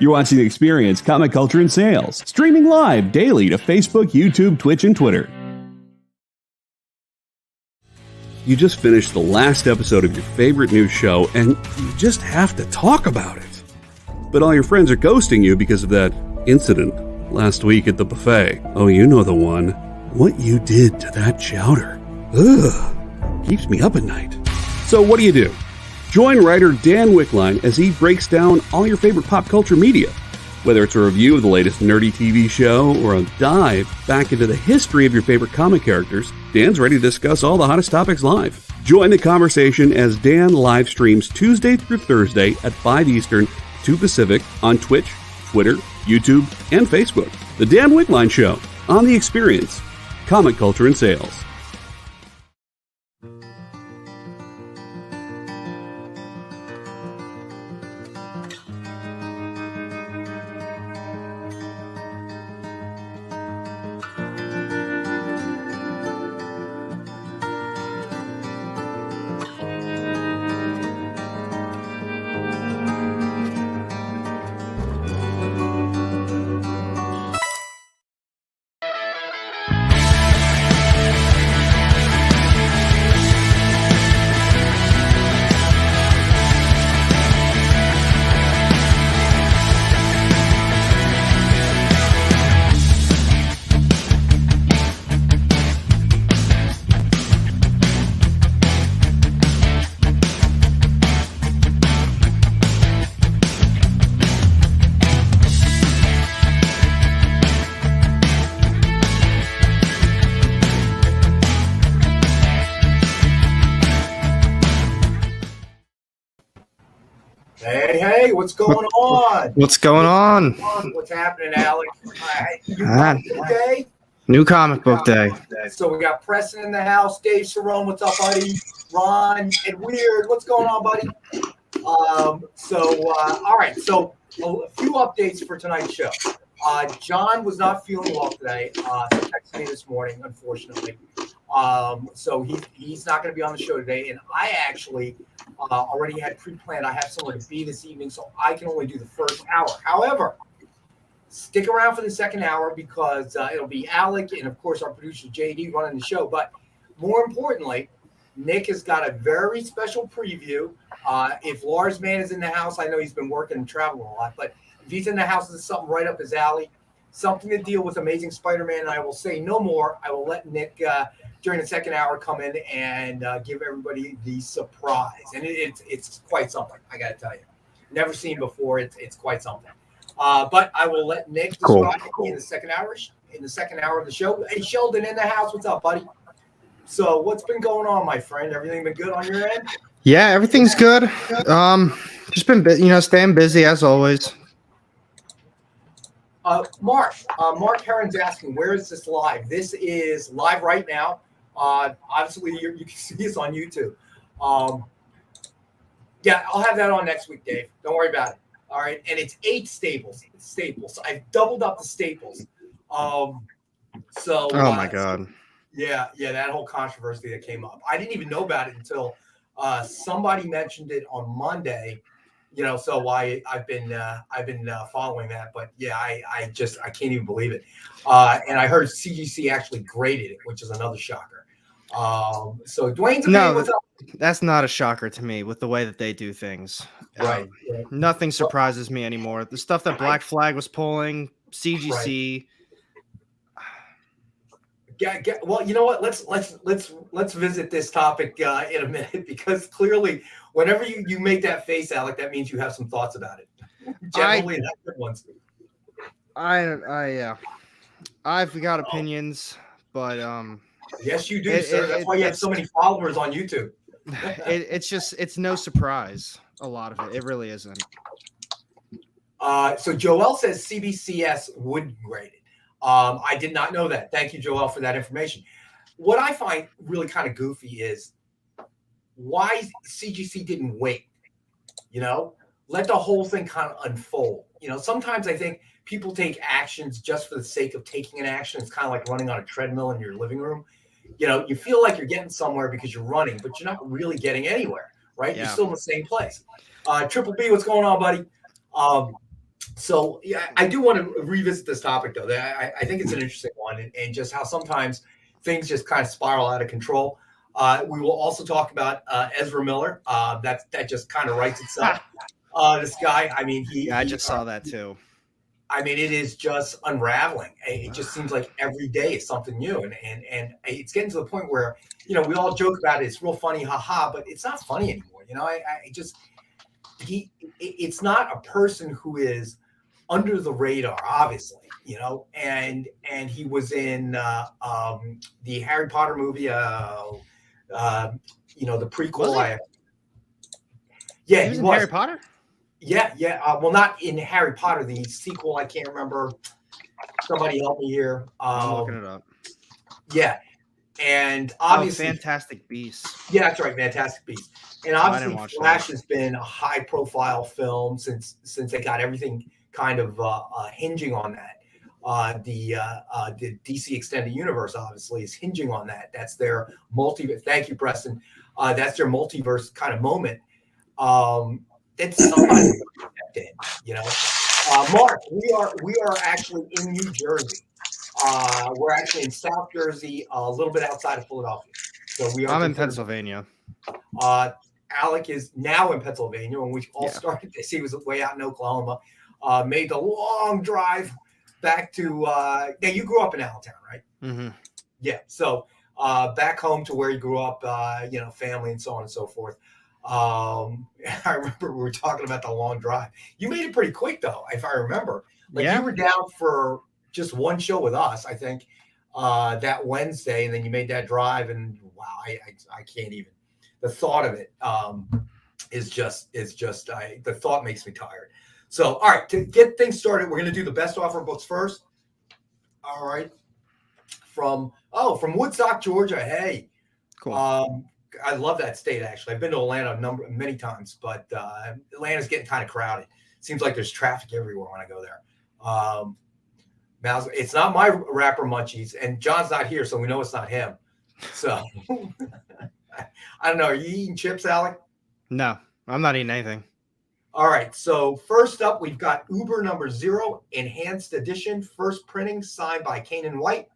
You're watching The Experience Comic Culture and Sales, streaming live daily to Facebook, YouTube, Twitch, and Twitter. You just finished the last episode of your favorite new show, and you just have to talk about it. But all your friends are ghosting you because of that incident last week at the buffet. Oh, you know the one. What you did to that chowder. Ugh. Keeps me up at night. So what do? Join writer Dan Wickline as he breaks down all your favorite pop culture media. Whether it's a review of the latest nerdy TV show or a dive back into the history of your favorite comic characters, Dan's ready to discuss all the hottest topics live. Join the conversation as Dan live streams Tuesday through Thursday at 5 Eastern, 2 Pacific on Twitch, Twitter, YouTube, and Facebook. The Dan Wickline Show on The Experience, Comic Culture and Sales. Hey, what's going on? What's going on? What's happening, Alex? New comic book day. So we got Preston in the house. Dave Cerrone, what's up, buddy? Ron and Weird, what's going on, buddy? All right. So a few updates for tonight's show. John was not feeling well today. He texted me this morning, unfortunately. So he's not going to be on the show today. And I actually already had pre-planned. I have somewhere to be this evening, so I can only do the first hour. However, stick around for the second hour because it'll be Alec and, of course, our producer JD running the show. But more importantly, Nick has got a very special preview. If Lars Man is in the house, I know he's been working and traveling a lot, but if he's in the house, it's something right up his alley, something to deal with Amazing Spider-Man. And I will say no more. I will let Nick, during the second hour, come in and give everybody the surprise. And it's quite something, I got to tell you. Never seen before. It's quite something. But I will let Nick describe it in the second hour. In the second hour of the show. Hey, Sheldon in the house. What's up, buddy? So what's been going on, my friend? Everything been good on your end? Yeah, everything's good. Just been, staying busy as always. Mark Heron's asking, where is this live? This is live right now. Obviously, you can see us on YouTube. Yeah, I'll have that on next week, Dave. Don't worry about it. All right, and it's 8 staples. So I've doubled up the staples. Oh my God. Yeah, that whole controversy that came up. I didn't even know about it until somebody mentioned it on Monday. So I've been following that, but yeah, I can't even believe it. And I heard CGC actually graded it, which is another shocker. So Dwayne's what's up? That's not a shocker to me with the way that they do things. Right. Nothing surprises me anymore. The stuff that Black Flag was pulling, CGC. Right. Well, you know what? Let's visit this topic in a minute because clearly, whenever you make that face, Alec, that means you have some thoughts about it. Generally, not good ones. I've got opinions, but yes, you do, sir. That's why you have so many followers on YouTube. It's no surprise. A lot of it really isn't. So Joel says CBCS would grade it. I did not know that. Thank you, Joel, for that information. What I find really kind of goofy is why CGC didn't wait. Let the whole thing kind of unfold. Sometimes I think people take actions just for the sake of taking an action. It's kind of like running on a treadmill in your living room. You feel like you're getting somewhere because you're running, but you're not really getting anywhere, right? Yeah. You're still in the same place. Triple B, what's going on, buddy? So yeah, I do want to revisit this topic though. I think it's an interesting one, and just how sometimes things just kind of spiral out of control. We will also talk about Ezra Miller. That just kind of writes itself. This guy, I mean, Yeah, I just saw that too. I mean, it is just unraveling. It just seems like every day is something new, and it's getting to the point where we all joke about it. It's real funny, haha, but it's not funny anymore. I just it's not a person who is under the radar, obviously, and he was in the Harry Potter movie, the prequel. He was in Harry Potter? Yeah. Well, not in Harry Potter, the sequel. I can't remember. Somebody help me here. I'm looking it up. Yeah, and obviously, Fantastic Beasts. Yeah, that's right, Fantastic Beasts. And obviously, Flash has been a high-profile film since they got everything kind of hinging on that. The DC Extended Universe obviously is hinging on that. That's their multiverse. Thank you, Preston. That's their multiverse kind of moment. That's somebody in, Mark, we are actually in New Jersey. We're actually in South Jersey, a little bit outside of Philadelphia. So I'm in Pennsylvania. Alec is now in Pennsylvania. When we all started this, he was way out in Oklahoma. Made the long drive back to. You grew up in Allentown, right? Mm-hmm. Yeah. So back home to where you grew up, family and so on and so forth. I remember we were talking about the long drive. You made it pretty quick though, if I remember. You were down for just one show with us, I think, that Wednesday, and then you made that drive, and wow, I can't even. The thought of it is just the thought makes me tired. So, all right, to get things started, we're going to do the best offer books first. All right, from Woodstock, Georgia. Hey, cool. I love that state, actually. I've been to Atlanta many times, but Atlanta's getting kind of crowded. Seems like there's traffic everywhere when I go there. It's not my rapper munchies, and John's not here, so we know it's not him. So I don't know. Are you eating chips, Alec? No, I'm not eating anything. All right. So first up, we've got Uber number 0, enhanced edition, first printing, signed by Kanan White.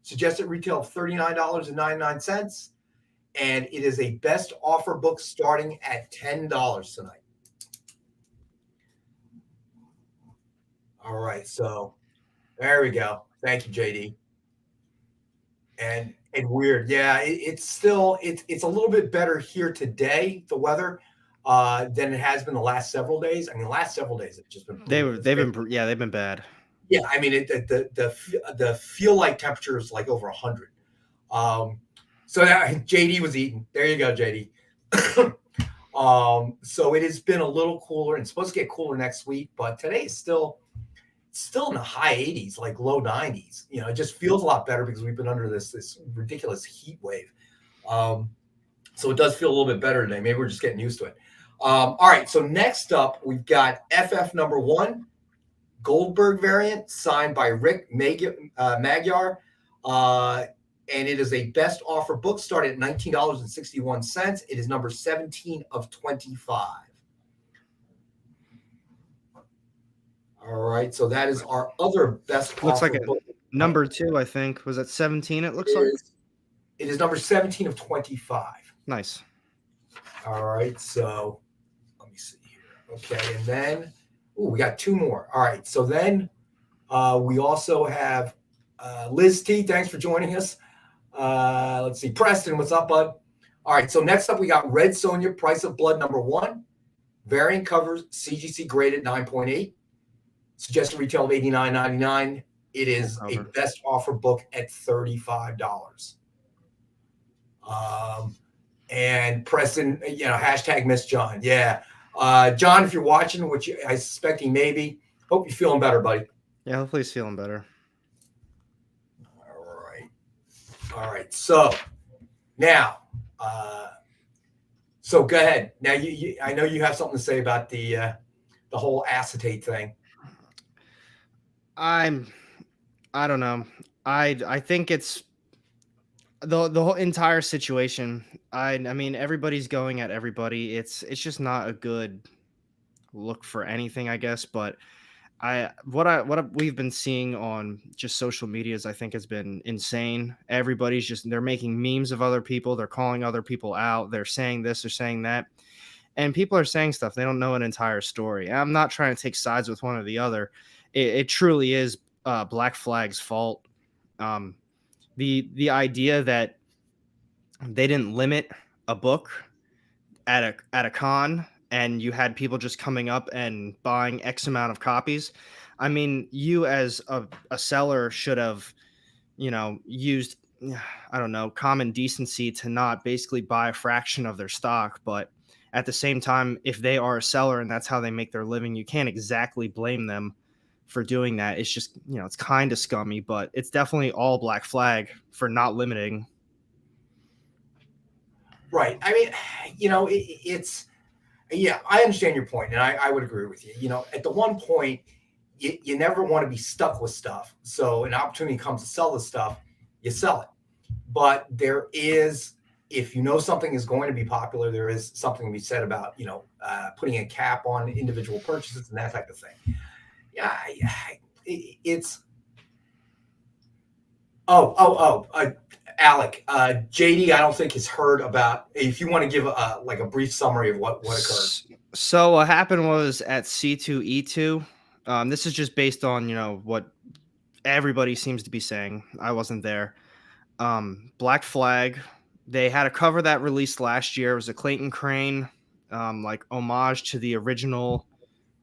Suggested retail of $39.99. And it is a best offer book starting at $10 tonight. All right, so there we go. Thank you, JD. And weird, yeah. It's a little bit better here today, the weather, than it has been the last several days. I mean, the last several days have just been. They've been bad. Yeah, I mean, the feel like temperature is like over 100. So JD was eating. There you go, JD. So it has been a little cooler, and it's supposed to get cooler next week, but today is still in the high 80s, like low 90s. It just feels a lot better because we've been under this ridiculous heat wave. So it does feel a little bit better today. Maybe we're just getting used to it. All right, so next up, we've got FF number 1, Goldberg variant, signed by Rick Magyar. And it is a best offer book, started at $19.61. It is number 17 of 25. All right, so that is our other best looks offer like book. Number 2, I think. Was that 17? It looks like it is number 17 of 25. Nice. All right, so let me see here. Okay, and then we got 2 more. All right, so then we also have Liz T. Thanks for joining us. Let's see. Preston, what's up, bud? All right, so next up we got Red Sonja, Price of Blood number 1. Variant covers, CGC graded 9.8. Suggested retail of $89.99. It is a best offer book at $35. And Preston, hashtag Miss John. Yeah. John, if you're watching, which I suspect he may be, hope you're feeling better, buddy. Yeah, hopefully he's feeling better. All right. So now, so go ahead. Now, I know you have something to say about the whole acetate thing. I don't know. I think it's the whole entire situation. I mean, everybody's going at everybody. It's just not a good look for anything, I guess. But What we've been seeing on just social medias, I think, has been insane. Everybody's just they're making memes of other people, they're calling other people out, they're saying this, they're saying that, and people are saying stuff they don't know an entire story. And I'm not trying to take sides with one or the other. It truly is Black Flag's fault. Um, the idea that they didn't limit a book at a con and you had people just coming up and buying X amount of copies. I mean, you as a seller should have, used, I don't know, common decency to not basically buy a fraction of their stock. But at the same time, if they are a seller and that's how they make their living, you can't exactly blame them for doing that. It's just, it's kind of scummy, but it's definitely all Black Flag for not limiting. Right. I mean, it's, yeah, I understand your point, and I would agree with you. At the one point, you never want to be stuck with stuff. So an opportunity comes to sell the stuff, you sell it. But there is, if you know something is going to be popular, there is something to be said about, putting a cap on individual purchases and that type of thing. Yeah, it's. Alec, JD, I don't think has heard about. If you want to give a brief summary of what occurred. So what happened was at C2E2. This is just based on what everybody seems to be saying. I wasn't there. Black Flag. They had a cover that released last year. It was a Clayton Crane, homage to the original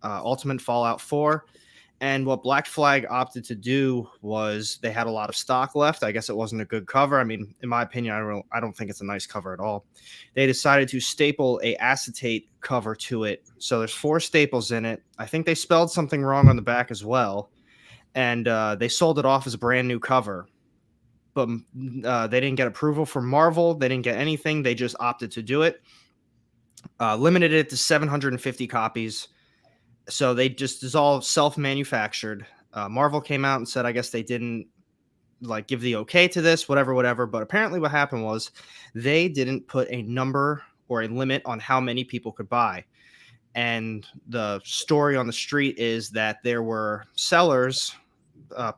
Ultimate Fallout 4. And what Black Flag opted to do was they had a lot of stock left. I guess it wasn't a good cover. I mean, in my opinion, I don't think it's a nice cover at all. They decided to staple a acetate cover to it. So there's 4 staples in it. I think they spelled something wrong on the back as well. And they sold it off as a brand new cover. But they didn't get approval from Marvel. They didn't get anything. They just opted to do it. Limited it to 750 copies. So it's all self-manufactured. Marvel came out and said, I guess they didn't give the okay to this, whatever. But apparently what happened was they didn't put a number or a limit on how many people could buy. And the story on the street is that there were sellers,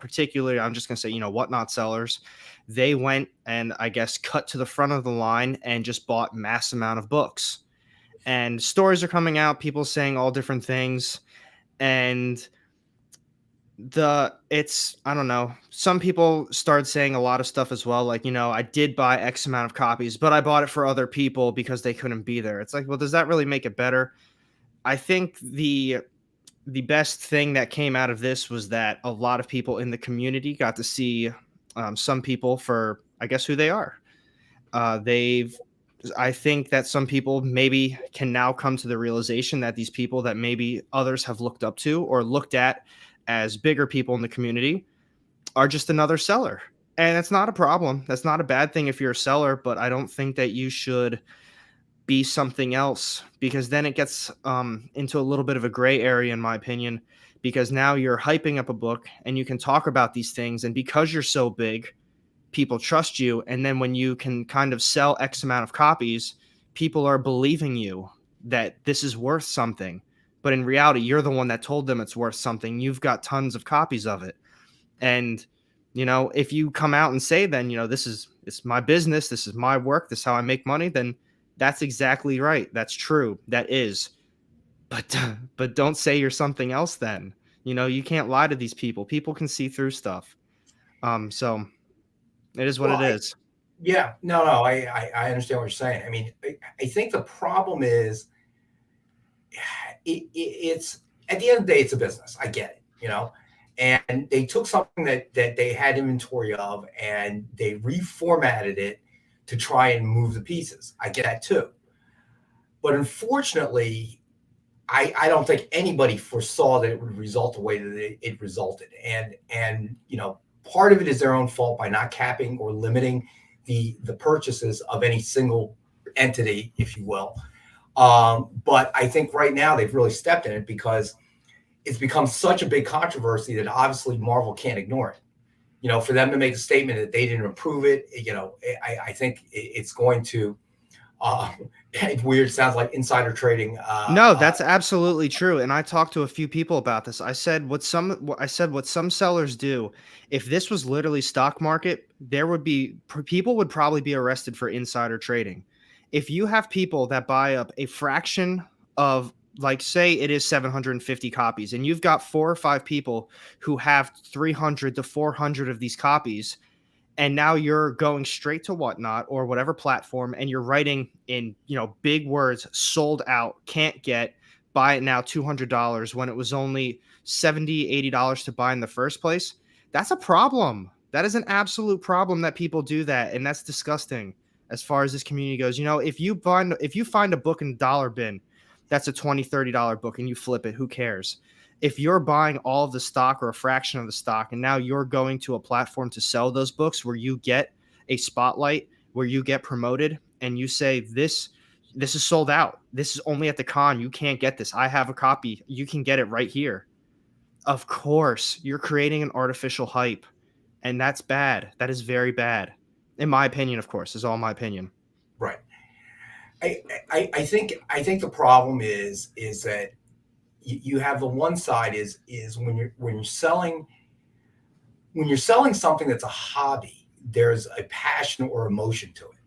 particularly, I'm just going to say, whatnot sellers. They went and I guess cut to the front of the line and just bought mass amount of books. And stories are coming out, people saying all different things. And I don't know. Some people started saying a lot of stuff as well. I did buy X amount of copies, but I bought it for other people because they couldn't be there. It's like, well, does that really make it better? I think the best thing that came out of this was that a lot of people in the community got to see some people for, I guess, who they are. I think that some people maybe can now come to the realization that these people that maybe others have looked up to or looked at as bigger people in the community are just another seller. And that's not a problem. That's not a bad thing if you're a seller, but I don't think that you should be something else, because then it gets into a little bit of a gray area, in my opinion, because now you're hyping up a book and you can talk about these things. And because you're so big, people trust you. And then when you can kind of sell X amount of copies, people are believing you that this is worth something. But in reality, you're the one that told them it's worth something. You've got tons of copies of it. And, if you come out and say, then, it's my business, this is my work, this is how I make money, then that's exactly right. That's true. That is. But don't say you're something else then. You can't lie to these people. People can see through stuff. So it is what it is. Yeah, no, I understand what you're saying. I mean, I think the problem is it's at the end of the day, it's a business. I get it, and they took something that they had inventory of and they reformatted it to try and move the pieces. I get that too. But unfortunately, I don't think anybody foresaw that it would result the way that it resulted. And part of it is their own fault by not capping or limiting the purchases of any single entity, if you will. But I think right now they've really stepped in it because it's become such a big controversy that obviously Marvel can't ignore it. For them to make a statement that they didn't approve it, I think it's going to It's weird. Sounds like insider trading. No, that's absolutely true. And I talked to a few people about this. I said what some sellers do. If this was literally stock market, people would probably be arrested for insider trading. If you have people that buy up a fraction of, like, say it is 750 copies, and you've got 4 or 5 people who have 300 to 400 of these copies, and now you're going straight to Whatnot or whatever platform, and you're writing in, big words, sold out, can't get, buy it now, $200, when it was only $70, $80 to buy in the first place. That's a problem. That is an absolute problem that people do that, and that's disgusting as far as this community goes. If you find a book in the dollar bin that's a $20, $30 book, and you flip it, who cares? If you're buying all of the stock or a fraction of the stock, and now you're going to a platform to sell those books where you get a spotlight, where you get promoted, and you say, this is sold out, this is only at the con, you can't get this, I have a copy, you can get it right here. Of course, you're creating an artificial hype, and that's bad. That is very bad. In my opinion, of course, is all my opinion. Right. I think the problem is that you have the one side is when you're selling something that's a hobby, there's a passion or emotion to it.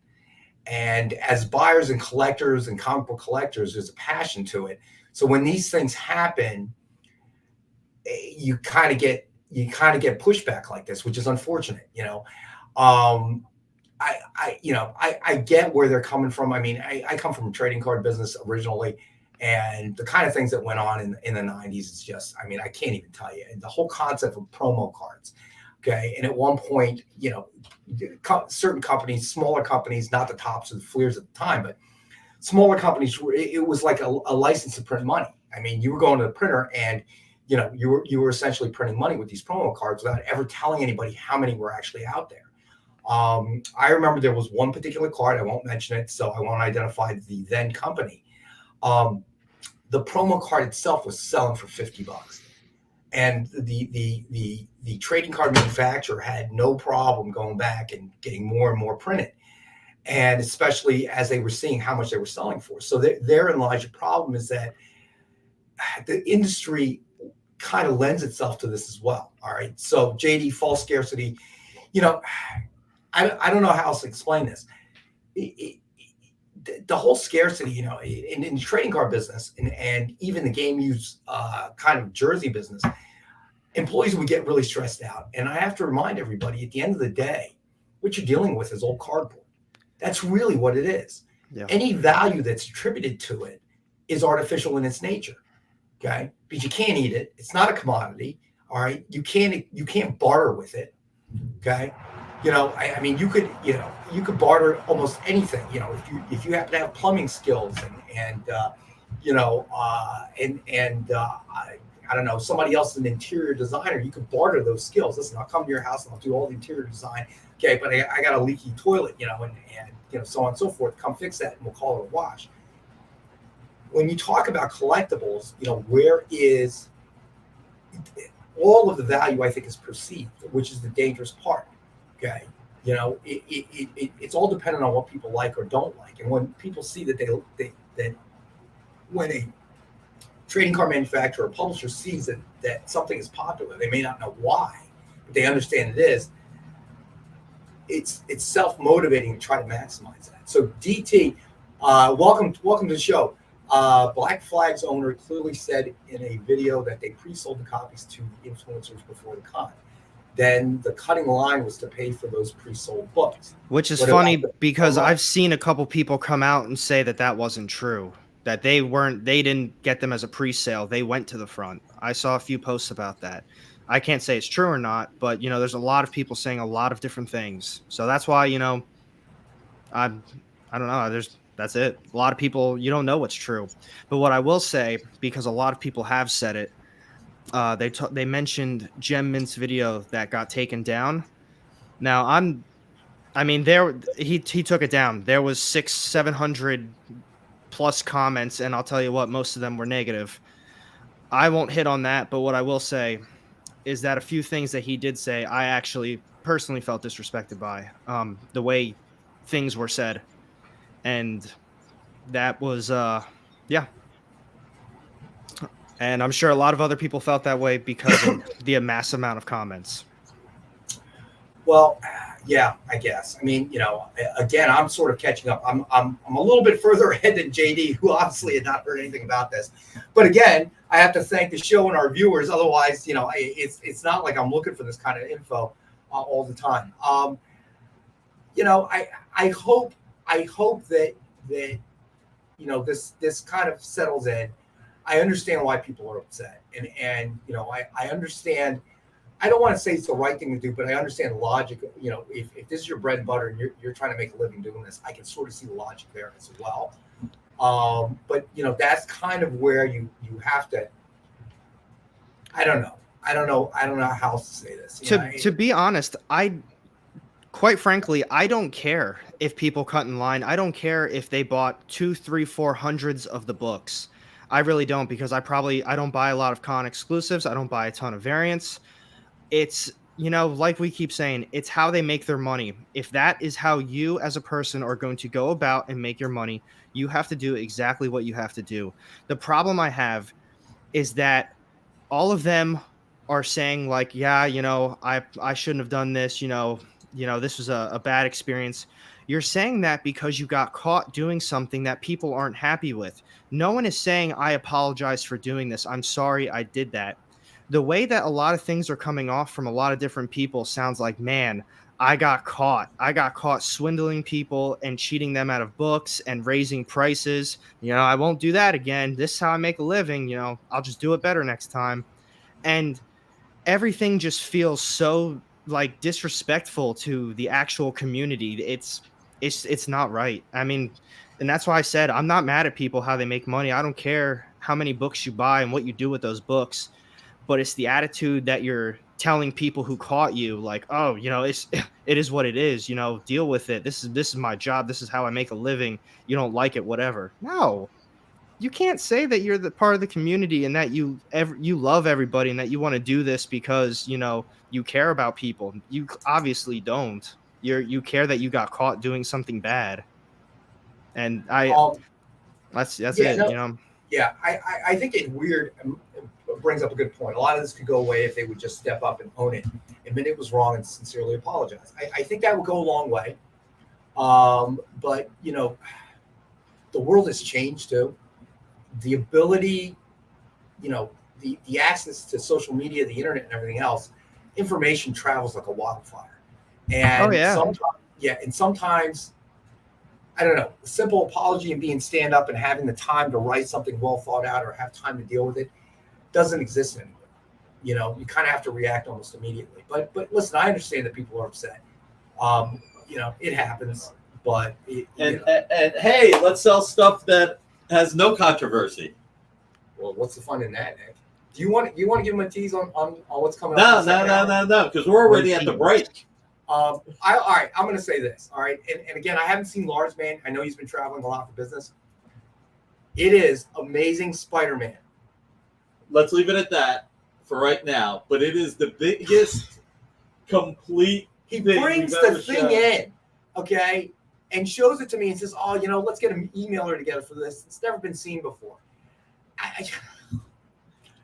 And as buyers and collectors and comic book collectors, there's a passion to it. So when these things happen, you kind of get pushback like this, which is unfortunate. I get where they're coming from. I mean, I come from a trading card business originally, and the kind of things that went on in the 90s is just, I mean, I can't even tell you. And the whole concept of promo cards. Okay. And at one point, certain companies, smaller companies, not the tops or the fleers at the time, but smaller companies, it was like a license to print money. I mean, you were going to the printer and, you were essentially printing money with these promo cards without ever telling anybody how many were actually out there. I remember there was one particular card, I won't mention it, so I won't identify the then company. The promo card itself was selling for $50. And the trading card manufacturer had no problem going back and getting more and more printed. And especially as they were seeing how much they were selling for. So therein lies your problem, is that the industry kind of lends itself to this as well. All right. So JD, false scarcity, I don't know how else to explain this. The whole scarcity, in the trading card business and even the game use kind of jersey business, employees would get really stressed out. And I have to remind everybody, at the end of the day, what you're dealing with is old cardboard. That's really what it is. Yeah. Any value that's attributed to it is artificial in its nature. Okay, because you can't eat it. It's not a commodity. All right, you can't barter with it. Okay. I mean, you could barter almost anything. If you happen to have plumbing skills and I don't know, somebody else is an interior designer, you could barter those skills. Listen, I'll come to your house and I'll do all the interior design. Okay, but I got a leaky toilet, and so on and so forth. Come fix that, and we'll call it a wash. When you talk about collectibles, where is all of the value? I think is perceived, which is the dangerous part. Okay, it's all dependent on what people like or don't like. And when people see that that when a trading card manufacturer or publisher sees that something is popular, they may not know why, but they understand it is. It's self-motivating to try to maximize that. So DT, welcome to the show. Black Flag's owner clearly said in a video that they pre-sold the copies to the influencers before the con. Then the cutting line was to pay for those pre-sold books. Which is funny because I've seen a couple people come out and say that wasn't true, that they didn't get them as a pre-sale. They went to the front. I saw a few posts about that. I can't say it's true or not, but there's a lot of people saying a lot of different things. So that's why, I don't know. That's it. A lot of people, you don't know what's true. But what I will say, because a lot of people have said it, they mentioned Gem Mint's video that got taken down. Now he took it down. There was 600-700 plus comments, and I'll tell you what, most of them were negative. I won't hit on that, but what I will say is that a few things that he did say, I actually personally felt disrespected by the way things were said. And that was yeah. And I'm sure a lot of other people felt that way because of the mass amount of comments. Well, yeah, I guess. I mean, again, I'm sort of catching up. I'm a little bit further ahead than JD, who obviously had not heard anything about this. But again, I have to thank the show and our viewers. Otherwise, it's not like I'm looking for this kind of info all the time. I hope that this kind of settles in. I understand why people are upset, and I understand. I don't want to say it's the right thing to do, but I understand the logic. If this is your bread and butter and you're trying to make a living doing this, I can sort of see the logic there as well. But that's kind of where you have to. I don't know how else to say this. To be honest, quite frankly, I don't care if people cut in line. I don't care if they bought 2, 3, 400s of the books. I really don't, because I don't buy a lot of con exclusives. I don't buy a ton of variants. It's, like we keep saying, it's how they make their money. If that is how you as a person are going to go about and make your money, you have to do exactly what you have to do. The problem I have is that all of them are saying like, yeah, I shouldn't have done this. This was a bad experience. You're saying that because you got caught doing something that people aren't happy with. No one is saying, I apologize for doing this. I'm sorry I did that. The way that a lot of things are coming off from a lot of different people sounds like, man, I got caught. I got caught swindling people and cheating them out of books and raising prices. I won't do that again. This is how I make a living. I'll just do it better next time. And everything just feels so like disrespectful to the actual community. It's not right. I mean, and that's why I said I'm not mad at people how they make money. I don't care how many books you buy and what you do with those books, but it's the attitude that you're telling people who caught you, like, oh, it is what it is. Deal with it. This is my job. This is how I make a living. You don't like it, whatever. No, you can't say that you're the part of the community and that you love everybody and that you want to do this because you care about people. You obviously don't. You care that you got caught doing something bad, and that's yeah, it. no, yeah, I think it brings up a good point. A lot of this could go away if they would just step up and own it, admit it was wrong, and sincerely apologize. I think that would go a long way. But the world has changed too. The ability, the access to social media, the internet, and everything else, information travels like a wildfire. And sometimes, I don't know, a simple apology and being stand up and having the time to write something well thought out or have time to deal with it doesn't exist anymore. You kind of have to react almost immediately. But listen, I understand that people are upset. It happens. But and hey, let's sell stuff that has no controversy. Well, what's the fun in that, Nick? Do you want to give him a tease on what's coming up? No, because we're already at the break. All right, I'm going to say this. All right, and again, I haven't seen Lars, man. I know he's been traveling a lot for business. It is Amazing Spider-Man. Let's leave it at that for right now. But it is the biggest complete. He brings the thing in, okay, and shows it to me and says, "Oh, let's get an emailer together for this. It's never been seen before."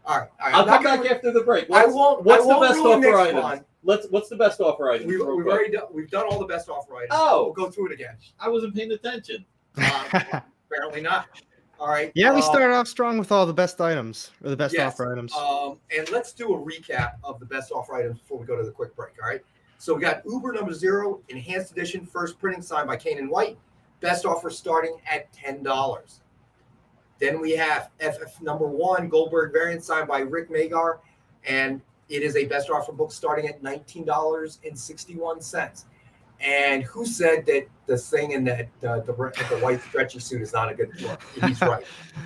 All right. I'll come back after the break. What's the best offer item? What's the best offer item? We've done all the best offer items. Oh, we'll go through it again. I wasn't paying attention. Apparently not. All right. Yeah, we started off strong with all the best items or the best offer items. And let's do a recap of the best offer items before we go to the quick break. All right. So we got Uber number 0, enhanced edition, first printing, signed by Kane and White. Best offer starting at $10. Then we have FF number 1, Goldberg variant, signed by Rick Magar, and it is a best offer book starting at $19.61. And who said that the thing in the white stretchy suit is not a good look? He's right.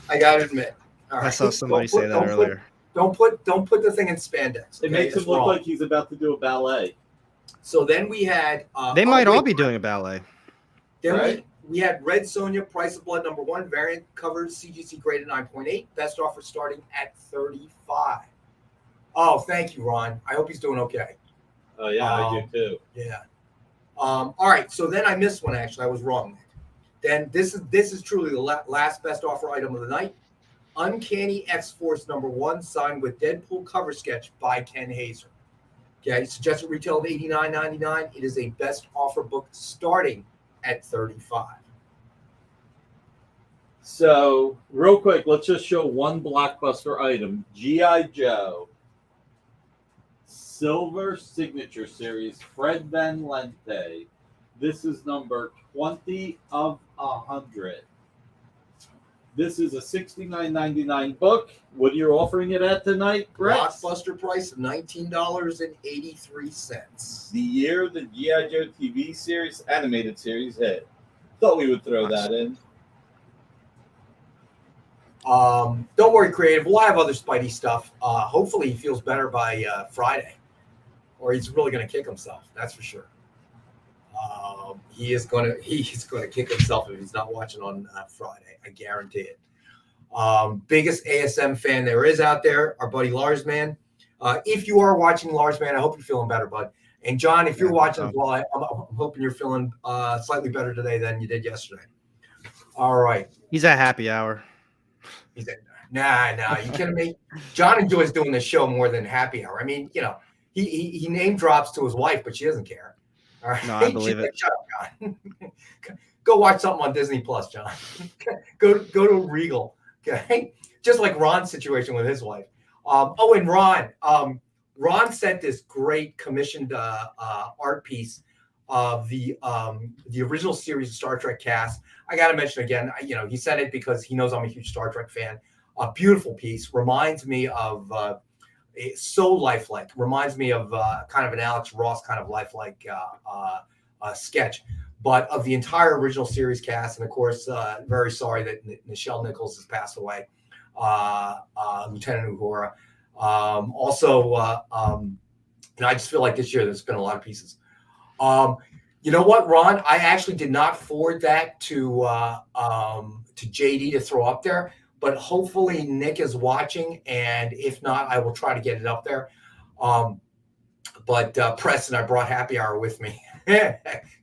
I gotta admit. All right. I saw somebody say that earlier. Don't put the thing in spandex. Okay? It makes him look like he's about to do a ballet. So then we had. They might all be doing a ballet. Then we had Red Sonja, Price of Blood number 1, variant covers, CGC graded 9.8. Best offer starting at $35. Oh, thank you, Ron. I hope he's doing okay. Oh yeah, I do too. Yeah. All right. So then I missed one. Actually, I was wrong. Then this is truly the last best offer item of the night. Uncanny X-Force #1, signed with Deadpool cover sketch by Ken Hazer. Okay, suggested retail of $89.99. It is a best offer book starting at $35. So, real quick, let's just show one blockbuster item. G.I. Joe. Silver Signature Series, Fred Van Lente. This is number 20 of 100. This is a $69.99 book. What are you offering it at tonight, Brett? Blockbuster price of $19.83. The year the G.I. Joe TV series, animated series hit. Thought we would throw that in. Don't worry, Creative. We'll have other Spidey stuff. Hopefully he feels better by Friday, or he's really going to kick himself. That's for sure. He's going to kick himself if he's not watching on Friday. I guarantee it. Biggest ASM fan there is out there, our buddy Lars Man. If you are watching Lars Man, I hope you're feeling better, bud. And John, if you're watching, well, I'm hoping you're feeling slightly better today than you did yesterday. All right. He's at happy hour. He said, nah, you kidding me? John enjoys doing this show more than happy hour. I mean, he name drops to his wife, but she doesn't care. All right. No, I believe it. Shut up, John. Go watch something on Disney Plus, John. go to Regal. Okay. Just like Ron's situation with his wife. And Ron sent this great commissioned art piece of the original series of Star Trek cast. I got to mention again, he sent it because he knows I'm a huge Star Trek fan. A beautiful piece, reminds me of so lifelike. Reminds me of kind of an Alex Ross kind of lifelike sketch, but of the entire original series cast. And of course, very sorry that Nichelle Nichols has passed away. Lieutenant Uhura. And I just feel like this year there's been a lot of pieces. You know what, Ron? I actually did not forward that to JD to throw up there, but hopefully Nick is watching, and if not, I will try to get it up there. But Preston, I brought Happy Hour with me.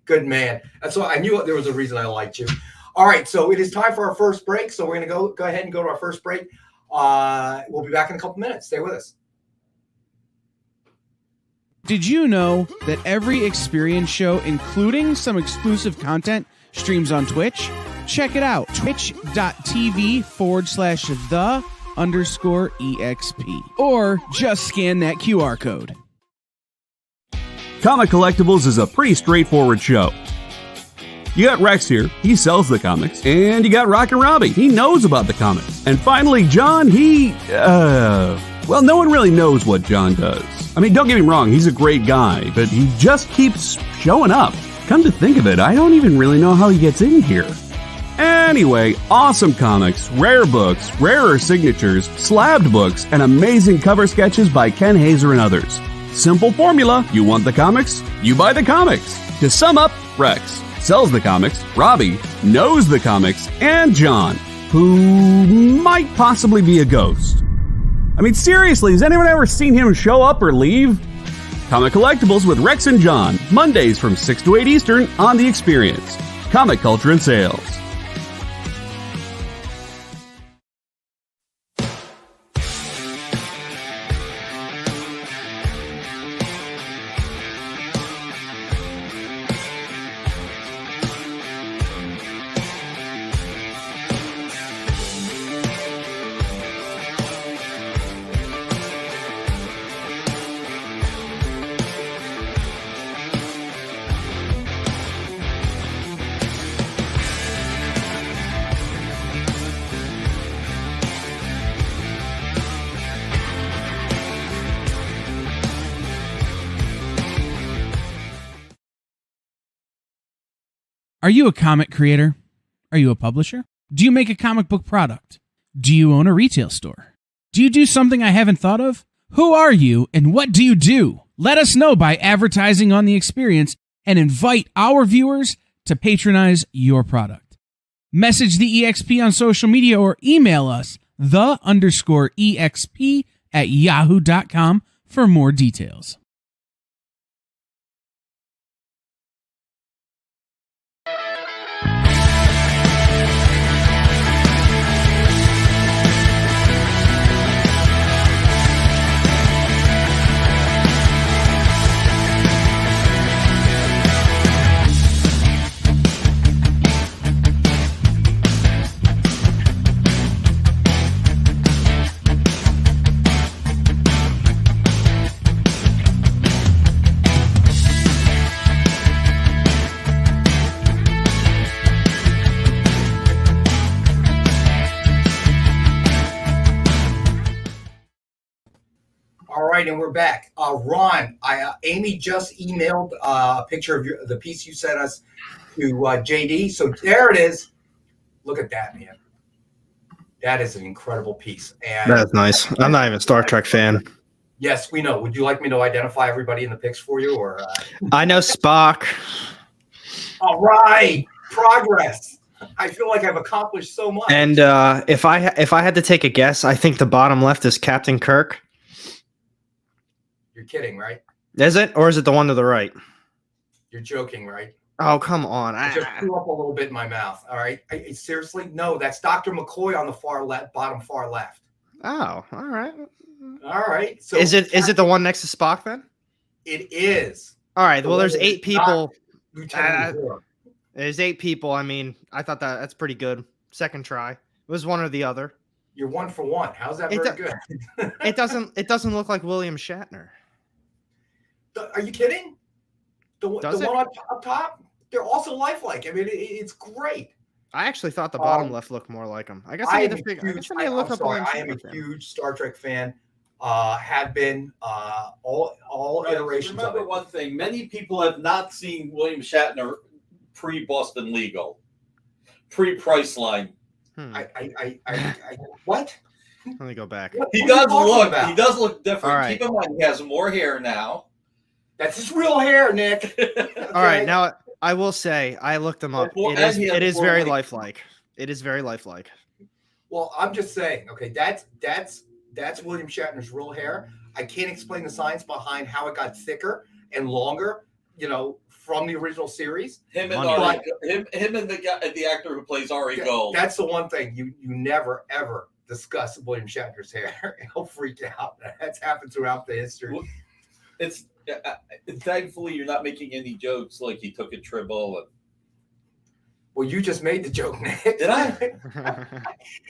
Good man. That's why I knew there was a reason I liked you. All right, so it is time for our first break. So we're going to go ahead and go to our first break. We'll be back in a couple minutes. Stay with us. Did you know that every Experience show, including some exclusive content, streams on Twitch? Check it out. Twitch.tv/the_EXP. Or just scan that QR code. Comic Collectables is a pretty straightforward show. You got Rex here, he sells the comics, and you got Rock and Robbie, he knows about the comics. And finally, John, well, no one really knows what John does. I mean, don't get me wrong, he's a great guy, but he just keeps showing up. Come to think of it, I don't even really know how he gets in here. Anyway, awesome comics, rare books, rarer signatures, slabbed books, and amazing cover sketches by Ken Hazer and others. Simple formula, you want the comics, you buy the comics. To sum up, Rex sells the comics, Robbie knows the comics, and John, who might possibly be a ghost. I mean, seriously, has anyone ever seen him show up or leave? Comic Collectables with Rex and John, Mondays from 6 to 8 Eastern on The Experience. Comic Culture and Sales. Are you a comic creator? Are you a publisher? Do you make a comic book product? Do you own a retail store? Do you do something I haven't thought of? Who are you and what do you do? Let us know by advertising on The Experience and invite our viewers to patronize your product. Message the EXP on social media or email us the_EXP@yahoo.com for more details. right, and we're back. Ron, Amy just emailed a picture of the piece you sent us to JD. So there it is. Look at that, man. That is an incredible piece. And That's nice. I'm not even a Star Trek fan. yes, we know. Would you like me to identify everybody in the pics for you, or? I know Spock. All right, progress. I feel like I've accomplished so much. And if I had to take a guess, I think the bottom left is Captain Kirk. You're kidding, right? Is it, or is it the one to the right? You're joking, right? Oh, come on! I just threw up a little bit in my mouth. All right, seriously, no, that's Dr. McCoy on the far left, bottom far left. Oh, all right. All right. So Is it the one next to Spock then? It is. All right. Well, there's 8 people. Lieutenant Uhura. There's 8 people. I mean, I thought that's pretty good. Second try. It was one or the other. You're 1 for 1. How's that very good? It doesn't look like William Shatner. Are you kidding? The one up top? They're also lifelike. I mean, it's great. I actually thought the bottom left looked more like him. I guess I need to figure. I am a huge Star Trek fan. Have been all iterations. Remember of it. one thing: many people have not seen William Shatner pre-Boston Legal, pre-Priceline. What? Let me go back. He does look different. All right. Keep in mind, he has more hair now. That's his real hair, Nick. Okay. All right, now I will say I looked him up. It is very lifelike. It is very lifelike. Well, I'm just saying. Okay, that's William Shatner's real hair. I can't explain the science behind how it got thicker and longer. From the original series. Him and the actor who plays Ari Gold. That's the one thing you never ever discuss William Shatner's hair. He'll freak out. That's happened throughout the history. It's thankfully you're not making any jokes like he took a tribble. Well, you just made the joke, Nick. Did I?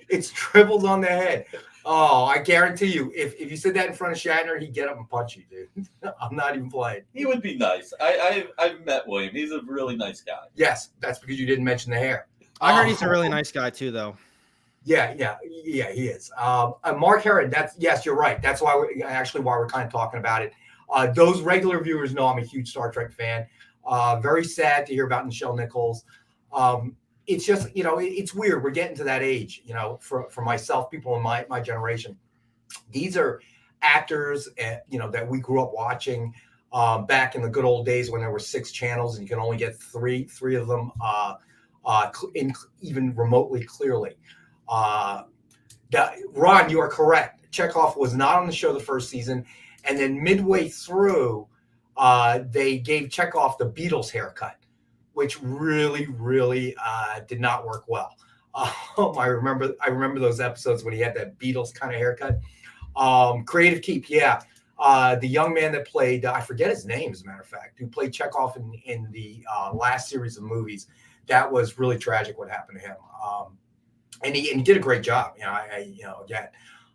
It's tribbled on the head. Oh, I guarantee you, if you said that in front of Shatner, he'd get up and punch you, dude. I'm not even playing. He would be nice. I've met William. He's a really nice guy. Yes, that's because you didn't mention the hair. I heard he's a really nice guy too, though. Yeah, he is. Mark Herron. Yes, you're right. That's why we're kind of talking about it. Those regular viewers know I'm a huge Star Trek fan. Very sad to hear about Nichelle Nichols. It's just, it's weird. We're getting to that age, for myself, people in my generation. These are actors, that we grew up watching back in the good old days when there were 6 channels and you can only get three of them even remotely clearly. Ron, you are correct. Chekhov was not on the show the first season. And then midway through, they gave Chekhov the Beatles haircut, which really, really did not work well. I remember those episodes when he had that Beatles kind of haircut. Creative Keep, yeah. The young man that played, I forget his name, as a matter of fact, who played Chekhov in the last series of movies. That was really tragic what happened to him. And he did a great job, again.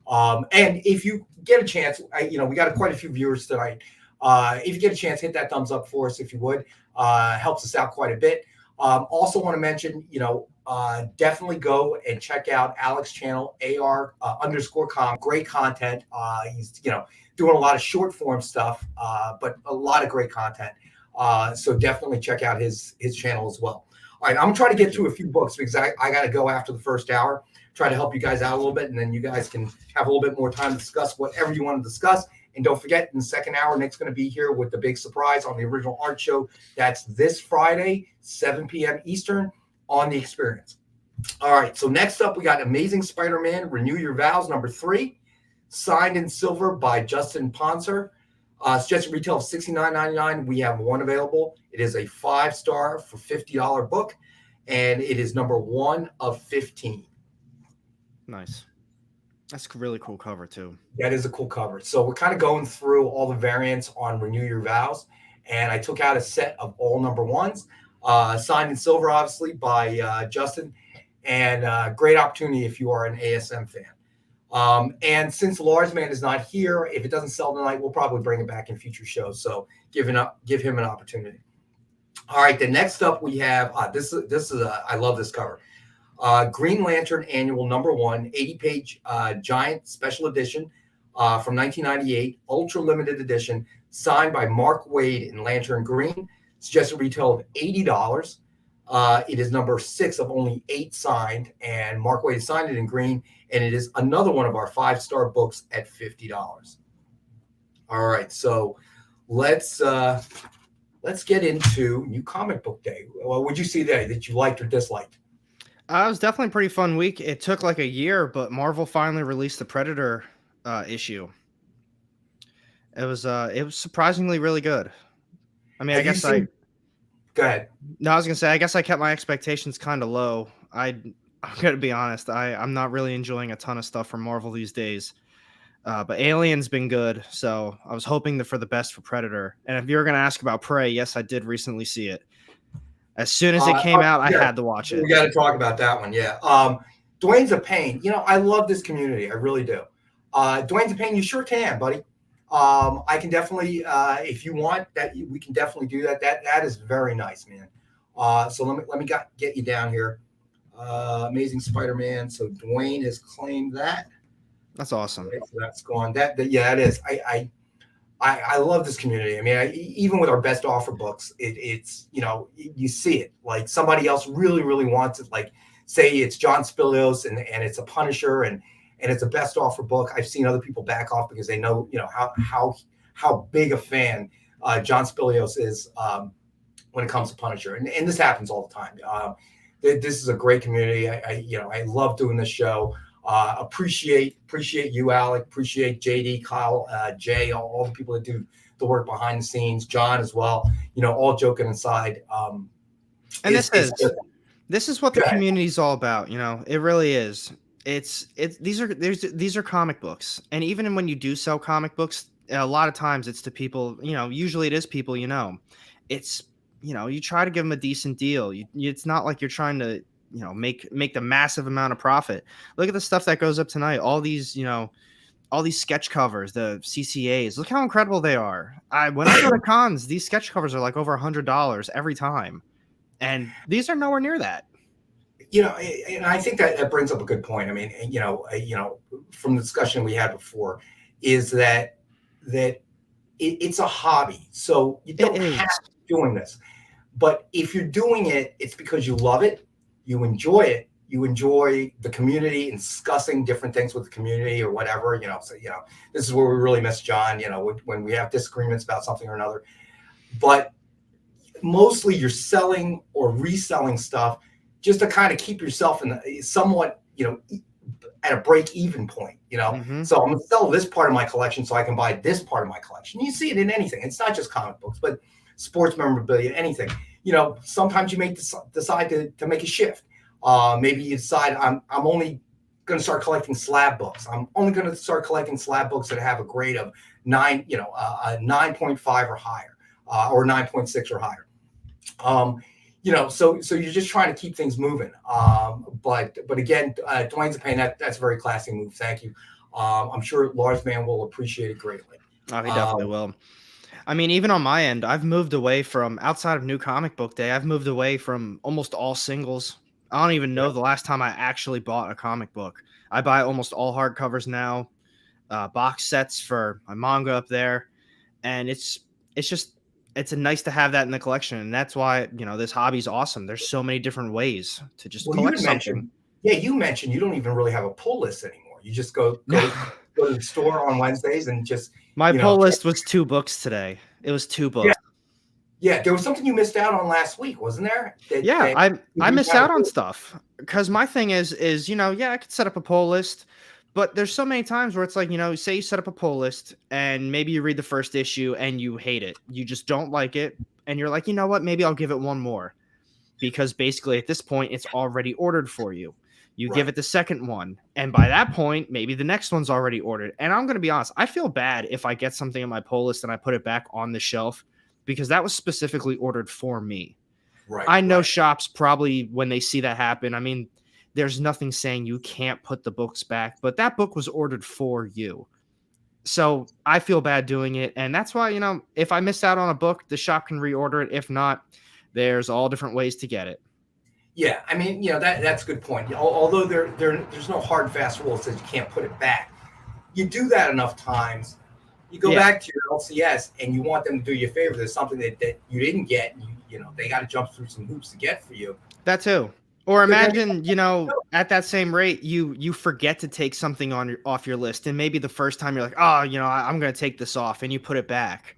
And if you get a chance, we got quite a few viewers tonight. If you get a chance, hit that thumbs up for us if you would. Helps us out quite a bit. Also want to mention, definitely go and check out Alex's channel, AR_com. Great content. He's, doing a lot of short form stuff, but a lot of great content. So definitely check out his channel as well. All right, I'm trying to get through a few books because I got to go after the first hour. Try to help you guys out a little bit, and then you guys can have a little bit more time to discuss whatever you want to discuss. And don't forget, in the second hour, Nick's going to be here with the big surprise on the original art show. That's this Friday, 7 p.m. Eastern on The Experience. All right, so next up, we got Amazing Spider-Man, Renew Your Vows, number 3, signed in silver by Justin Ponser. Suggested retail of $69.99. We have one available. It is a 5-star for $50 book, and it is number 1 of 15. Nice. That's a really cool cover too. That is a cool cover. So we're kind of going through all the variants on Renew Your Vows, and I took out a set of all number 1s, signed in silver, obviously, by Justin, and great opportunity if you are an ASM fan. And since Lars Man is not here, if it doesn't sell tonight, we'll probably bring it back in future shows. So give him an opportunity. All right, the next up we have this is I love this cover. Green Lantern Annual number 1, 80-page giant special edition. from 1998, ultra limited edition, signed by Mark Waid in Lantern Green. Suggested retail of $80. It is number 6 of only 8 signed, and Mark Waid signed it in green, and it is another one of our 5-star books at $50. All right, so let's get into New Comic Book Day. What would you see there that you liked or disliked? It was definitely a pretty fun week. It took like a year, but Marvel finally released the Predator issue. It was surprisingly really good. I mean, Go ahead. No, I was gonna say, I guess I kept my expectations kind of low. I'm gonna be honest. I'm not really enjoying a ton of stuff from Marvel these days. But Alien's been good, so I was hoping for the best for Predator. And if you were gonna ask about Prey, yes, I did recently see it. As soon as it came out, I had to watch it. We got to talk about that one, yeah. Dwayne's a pain. I love this community. I really do. Dwayne's a pain. You sure can, buddy. I can definitely, if you want that, we can definitely do that. That is very nice, man. So let me get you down here. Amazing Spider-Man. So Dwayne has claimed that. That's awesome. Okay, so that's gone. Yeah, it is. I love this community. I mean, even with our best offer books, it's you see it. Like somebody else really, really wants it. Like say it's John Spilios and it's a Punisher and it's a best offer book. I've seen other people back off because they know how big a fan John Spilios is when it comes to Punisher, and this happens all the time. This is a great community. I love doing this show. Appreciate you, Alec. Appreciate JD, Kyle, Jay, all the people that do the work behind the scenes. John as well. All joking aside. And this is what the community is all about. It really is. These are comic books, and even when you do sell comic books, a lot of times it's to people. Usually it is people. It's you try to give them a decent deal. It's not like you're trying to make the massive amount of profit. Look at the stuff that goes up tonight. All these sketch covers, the CCAs. Look how incredible they are. When I go to cons, these sketch covers are like over $100 every time, and these are nowhere near that. And I think that brings up a good point. I mean, from the discussion we had before, is that it's a hobby, so you don't have to be doing this. But if you're doing it, it's because you love it. You enjoy it. You enjoy the community and discussing different things with the community or whatever, So, this is where we really miss John, when we have disagreements about something or another. But mostly you're selling or reselling stuff just to kind of keep yourself in somewhat, at a break-even point, Mm-hmm. So I'm going to sell this part of my collection so I can buy this part of my collection. You see it in anything. It's not just comic books, but sports memorabilia, anything. Sometimes you may decide to make a shift. Maybe you decide I'm only going to start collecting slab books. I'm only going to start collecting slab books that have a grade of 9.5 or higher, or 9.6 or higher. So you're just trying to keep things moving. But again, Dwayne's a pain. That's a very classy move. Thank you. I'm sure Lars Man will appreciate it greatly. Oh, he definitely will. I mean, even on my end, I've moved away from, outside of New Comic Book Day, I've moved away from almost all singles. I don't even know the last time I actually bought a comic book. I buy almost all hardcovers now, box sets for my manga up there. And it's nice to have that in the collection. And that's why, this hobby's awesome. There's so many different ways to just collect something. You mentioned you don't even really have a pull list anymore. You just go to the store on Wednesdays and just... My pull list was 2 books today. It was 2 books. Yeah, there was something you missed out on last week, wasn't there? I missed out on stuff because my thing is I could set up a poll list, but there's so many times where it's like, say you set up a poll list and maybe you read the first issue and you hate it. You just don't like it. And you're like, you know what? Maybe I'll give it one more, because basically at this point it's already ordered for you. You give it the second one, and by that point, maybe the next one's already ordered. And I'm going to be honest, I feel bad if I get something in my poll list and I put it back on the shelf, because that was specifically ordered for me. I know shops probably, when they see that happen, I mean, there's nothing saying you can't put the books back, but that book was ordered for you. So I feel bad doing it. And that's why, if I miss out on a book, the shop can reorder it. If not, there's all different ways to get it. Yeah, I mean, that's a good point. Although there's no hard, fast rule that says you can't put it back. you do that enough times, you go back to your LCS and you want them to do you a favor. There's something that you didn't get. And you know, they got to jump through some hoops to get for you. That too. Or imagine, you know, at that same rate, you forget to take something off your list, and maybe the first time you're like, oh, you know, I'm going to take this off, and you put it back,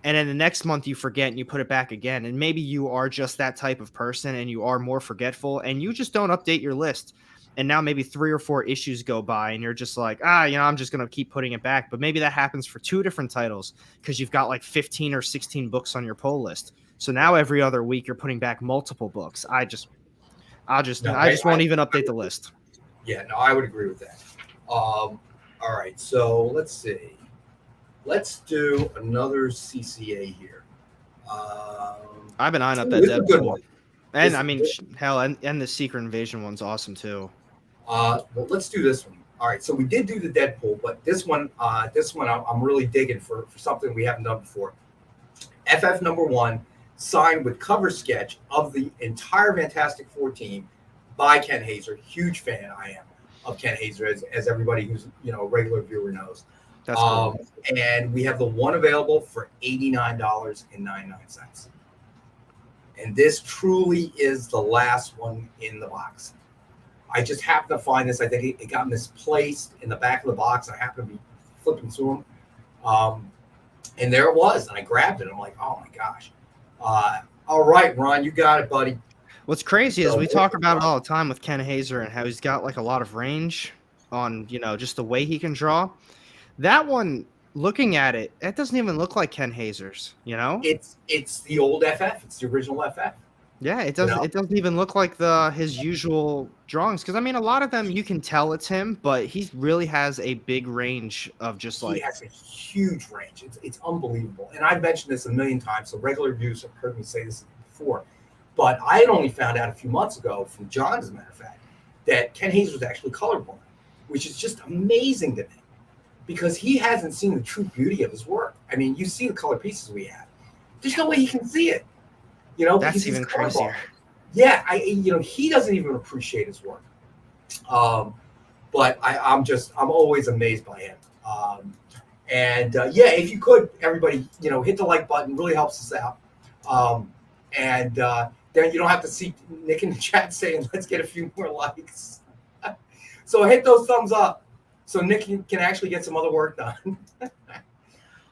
and then the next month you forget and you put it back again, and maybe you are just that type of person, and you are more forgetful, and you just don't update your list, and now maybe 3 or 4 issues go by, and you're just like, you know, I'm just going to keep putting it back, but maybe that happens for 2 different titles because you've got like 15 or 16 books on your pull list. So now every other week you're putting back multiple books. I just won't even update the list. Yeah, no, I would agree with that. All right, so let's see. Let's do another CCA here. I've been eyeing up that Deadpool. And This- I mean, hell, and the Secret Invasion one's awesome too. Well, let's do this one. All right, so we did do the Deadpool, but this one I'm really digging for something we haven't done before. FF #1, signed with cover sketch of the entire Fantastic Four team by Ken Hazer. Huge fan I am of Ken Hazer, as everybody who's, you know, a regular viewer knows. That's cool. And we have the one available for $89.99. And this truly is the last one in the box. I just happened to find this. I think it got misplaced in the back of the box. I happened to be flipping through them. And there it was. And I grabbed it. I'm like, oh my gosh. All right, Ron, you got it, buddy. What's crazy is we talk about it all the time with Ken Hazer and how he's got like a lot of range on, you know, just the way he can draw. That one, looking at it, that doesn't even look like Ken Hazer's, you know? It's the old FF. It's the original FF. Yeah, it doesn't. It doesn't even look like his usual drawings. Because I mean, a lot of them you can tell it's him, but he really has a big range of just like. He has a huge range. It's unbelievable. And I've mentioned this a million times, so regular viewers have heard me say this before. But I had only found out a few months ago from John, as a matter of fact, that Ken Hazer was actually colorblind, which is just amazing to me because he hasn't seen the true beauty of his work. I mean, you see the color pieces we have. There's no way he can see it. You know, that's even crazier. Yeah, he doesn't even appreciate his work. But I'm always amazed by him. If you could, everybody, you know, hit the like button, really helps us out. Then you don't have to see Nick in the chat saying, let's get a few more likes. So hit those thumbs up so Nick can actually get some other work done.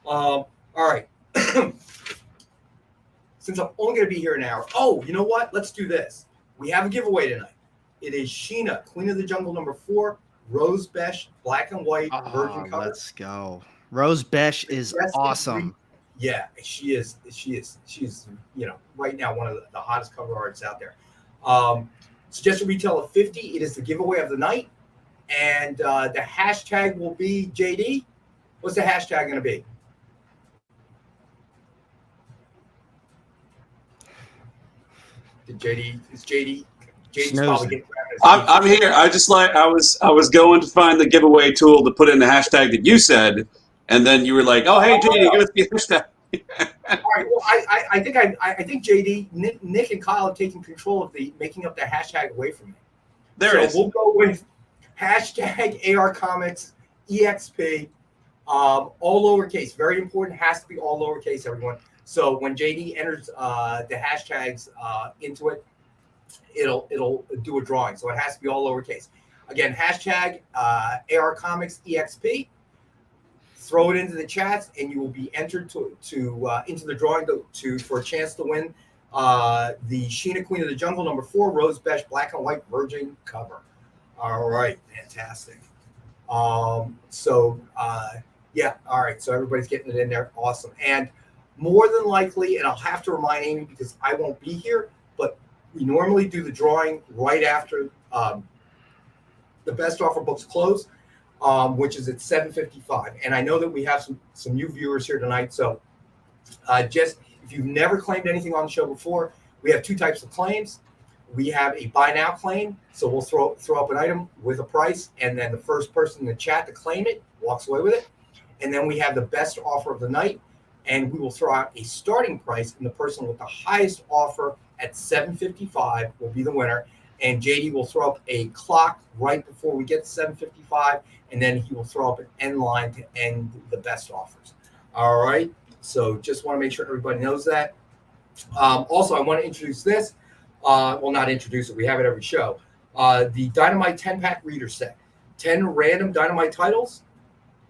All right. Since I'm only going to be here an hour. Oh, you know what? Let's do this. We have a giveaway tonight. It is Sheena, Queen of the Jungle #4, Rose Besh, black and white, virgin cover. Let's go. Rose Besh is awesome. Yeah, she is. She's, you know, right now one of the hottest cover artists out there. Suggested retail of $50. It is the giveaway of the night. And the hashtag will be, JD, what's the hashtag going to be? JD's probably getting I'm here. I was going to find the giveaway tool to put in the hashtag that you said, and then you were like, "Oh, hey, JD, give us the hashtag." All right. Well, I think JD, Nick, and Kyle have taken control of the making up the hashtag away from me. There it is. We'll go with hashtag AR Comics EXP, all lowercase. Very important. Has to be all lowercase, everyone. So when JD enters the hashtags into it, it'll do a drawing. So it has to be all lowercase. Again, hashtag AR Comics EXP. Throw it into the chats, and you will be entered to into the drawing for a chance to win the Sheena, Queen of the Jungle #4, Rose Besh, black and white virgin cover. All right, fantastic. Yeah, all right. So everybody's getting it in there. Awesome. And more than likely, and I'll have to remind Amy because I won't be here, but we normally do the drawing right after the best offer books close, which is at 7:55. And I know that we have some new viewers here tonight. So just if you've never claimed anything on the show before, we have 2 types of claims. We have a buy now claim. So we'll throw up an item with a price, and then the first person in the chat to claim it walks away with it. And then we have the best offer of the night, and we will throw out a starting price, and the person with the highest offer at 7:55 will be the winner. and JD will throw up a clock right before we get to 7:55, and then he will throw up an end line to end the best offers. All right. So just want to make sure everybody knows that. Also, I want to introduce this. Well, not introduce it. We have it every show. The Dynamite 10-pack reader set. 10 random Dynamite titles.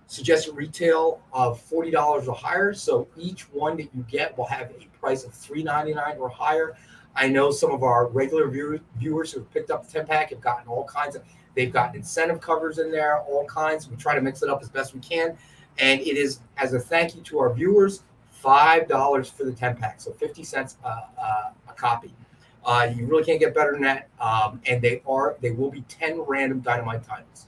Suggested retail of $40 or higher. So each one that you get will have a price of $3.99 or higher. I know some of our regular viewers who have picked up the 10-pack have gotten all kinds of, they've gotten incentive covers in there, all kinds. We try to mix it up as best we can. And it is, as a thank you to our viewers, $5 for the 10-pack. So 50 cents a copy. You really can't get better than that. And they will be 10 random Dynamite titles.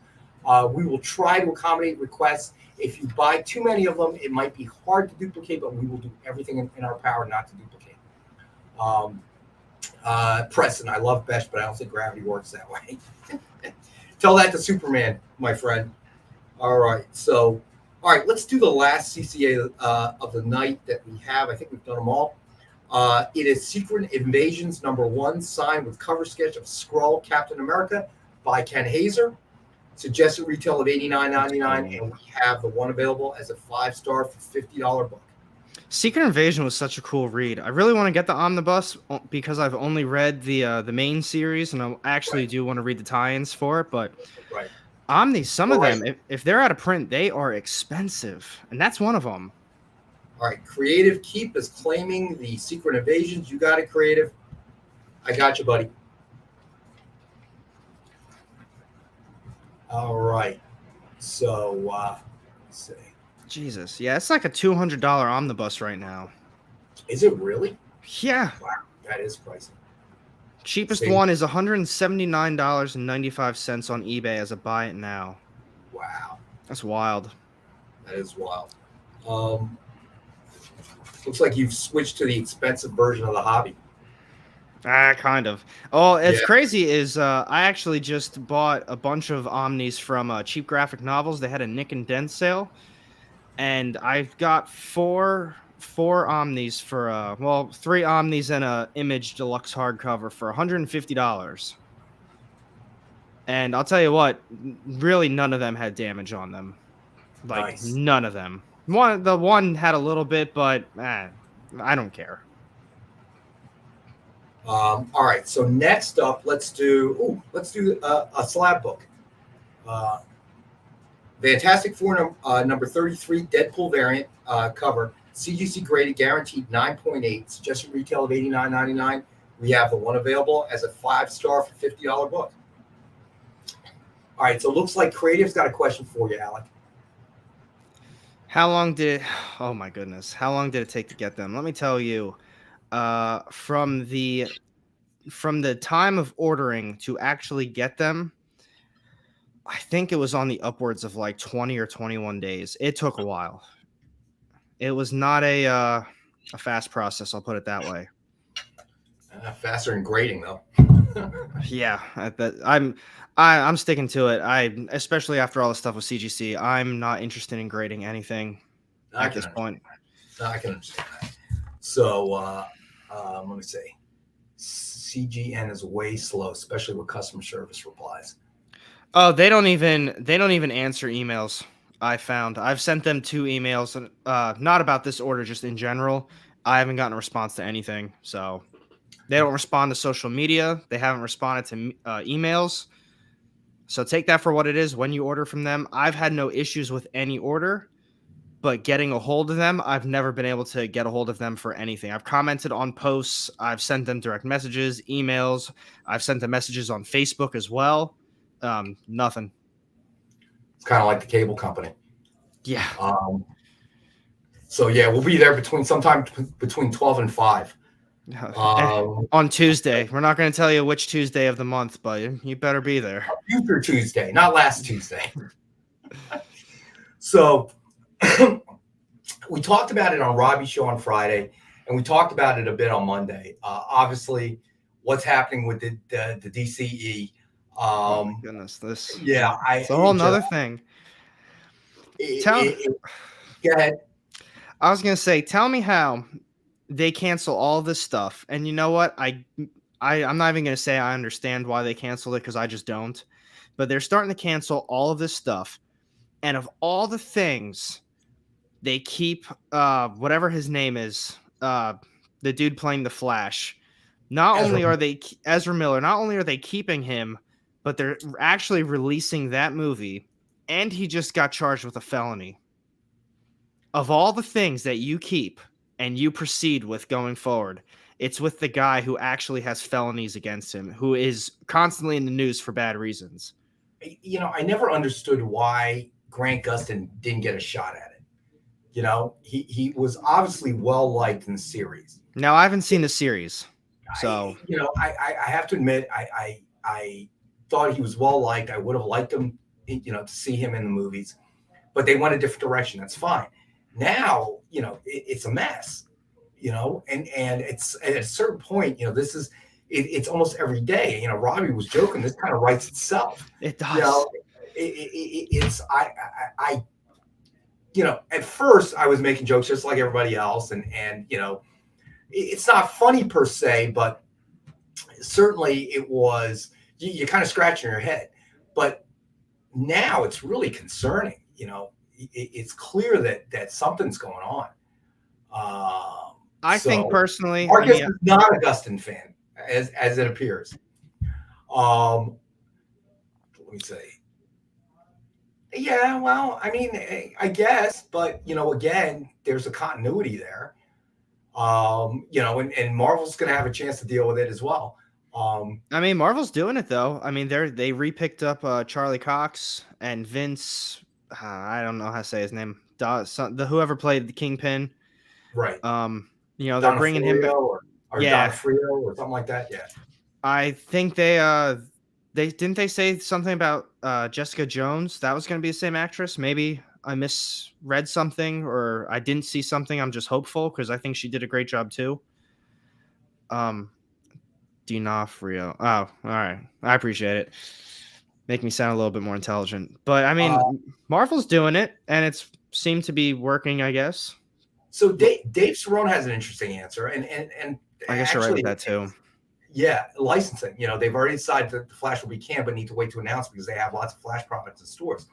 We will try to accommodate requests. If you buy too many of them, it might be hard to duplicate, but we will do everything in our power not to duplicate. Preston, I love Besh, but I don't think gravity works that way. Tell that to Superman, my friend. All right. So, all right, let's do the last CCA of the night that we have. I think we've done them all. It is Secret Invasions #1, signed with cover sketch of Skrull Captain America by Ken Hazer. Suggested retail of $89.99, and we have the one available as a 5-star for $50 book. Secret Invasion was such a cool read. I really want to get the omnibus because I've only read the main series, and I actually do want to read the tie-ins for it. But Omnis, some of them, if they're out of print, they are expensive, and that's one of them. All right, Creative Keep is claiming the Secret Invasions. You got it, Creative. I got you, buddy. All right. So, let's see. Jesus. Yeah, it's like a $200 omnibus right now. Is it really? Yeah. Wow, that is pricey. Cheapest one is $179.95 on eBay as a buy it now. Wow. That's wild. That is wild. Looks like you've switched to the expensive version of the hobby. Kind of. Oh, it's crazy is I actually just bought a bunch of Omnis from Cheap Graphic Novels. They had a Nick and Dent sale, and I've got four Omnis for 3 Omnis and a Image Deluxe hardcover for $150. And I'll tell you what, really none of them had damage on them. Like none of them. The one had a little bit, but I don't care. All right, so next up, let's do a slab book. Fantastic Four number 33 Deadpool variant cover, CGC graded, guaranteed 9.8, suggested retail of $89.99. We have the one available as a 5-star for $50 book. All right, so it looks like Creative's got a question for you, Alec. How long did it? Oh my goodness! How long did it take to get them? Let me tell you. From the time of ordering to actually get them, I think it was on the upwards of like 20 or 21 days. It took a while. It was not a fast process. I'll put it that way. Faster than grading, though. Yeah, I'm sticking to it. Especially after all the stuff with CGC, I'm not interested in grading anything at this point. I can understand that. So let me see. CGN is way slow, especially with customer service replies. Oh, they don't even answer emails. I've sent them 2 emails, not about this order, just in general. I haven't gotten a response to anything. So they don't respond to social media. They haven't responded to emails. So take that for what it is. When you order from them, I've had no issues with any order. But getting a hold of them, I've never been able to get a hold of them for anything. I've commented on posts. I've sent them direct messages, emails. I've sent them messages on Facebook as well. Nothing. It's kind of like the cable company. Yeah. So, yeah, we'll be there sometime between 12 and 5. On Tuesday. We're not going to tell you which Tuesday of the month, but you better be there. Future Tuesday, not last Tuesday. So... we talked about it on Robbie's show on Friday, and we talked about it a bit on Monday. Obviously, what's happening with the DCE. Oh my goodness, it's a whole nother thing. Go ahead. I was gonna say, tell me how they cancel all this stuff, and you know what? I I'm not even going to say I understand why they canceled it because I just don't. But they're starting to cancel all of this stuff. And of all the things they keep, whatever his name is, the dude playing the Flash, not Ezra. only are they Ezra Miller, not only are they keeping him, but they're actually releasing that movie. And he just got charged with a felony. Of all the things that you keep and you proceed with going forward, it's with the guy who actually has felonies against him, who is constantly in the news for bad reasons. You know, I never understood why Grant Gustin didn't get a shot at it. You know, he was obviously well liked in the series. Now, I haven't seen the series, so I have to admit, I thought he was well liked. I would have liked him, to see him in the movies, but they went a different direction. That's fine. Now, it's a mess. And it's at a certain point, this is it's almost every day. Robbie was joking. This kind of writes itself. It does. It's at first I was making jokes just like everybody else, and it's not funny per se, but certainly it was. You kind of scratching your head, but now it's really concerning. It's clear that something's going on. I think personally, Marcus is not a Gustin fan, as it appears. Let me say. Yeah, well, I guess, but again, there's a continuity there. And Marvel's going to have a chance to deal with it as well. Marvel's doing it though. They repicked up Charlie Cox and Vince. I don't know how to say his name. Whoever played the Kingpin. Right. They're bringing him back. Or Donofrio or something like that. Yeah. I think they didn't they say something about Jessica Jones? That was going to be the same actress. Maybe I misread something or I didn't see something. I'm just hopeful because I think she did a great job too. D'Onofrio. Oh, all right. I appreciate it. Make me sound a little bit more intelligent. But Marvel's doing it, and it's seemed to be working, I guess. So Dave Cerrone has an interesting answer, and I guess you're right with that too. Yeah, licensing. They've already decided that the Flash will be canned, but need to wait to announce because they have lots of Flash products in stores.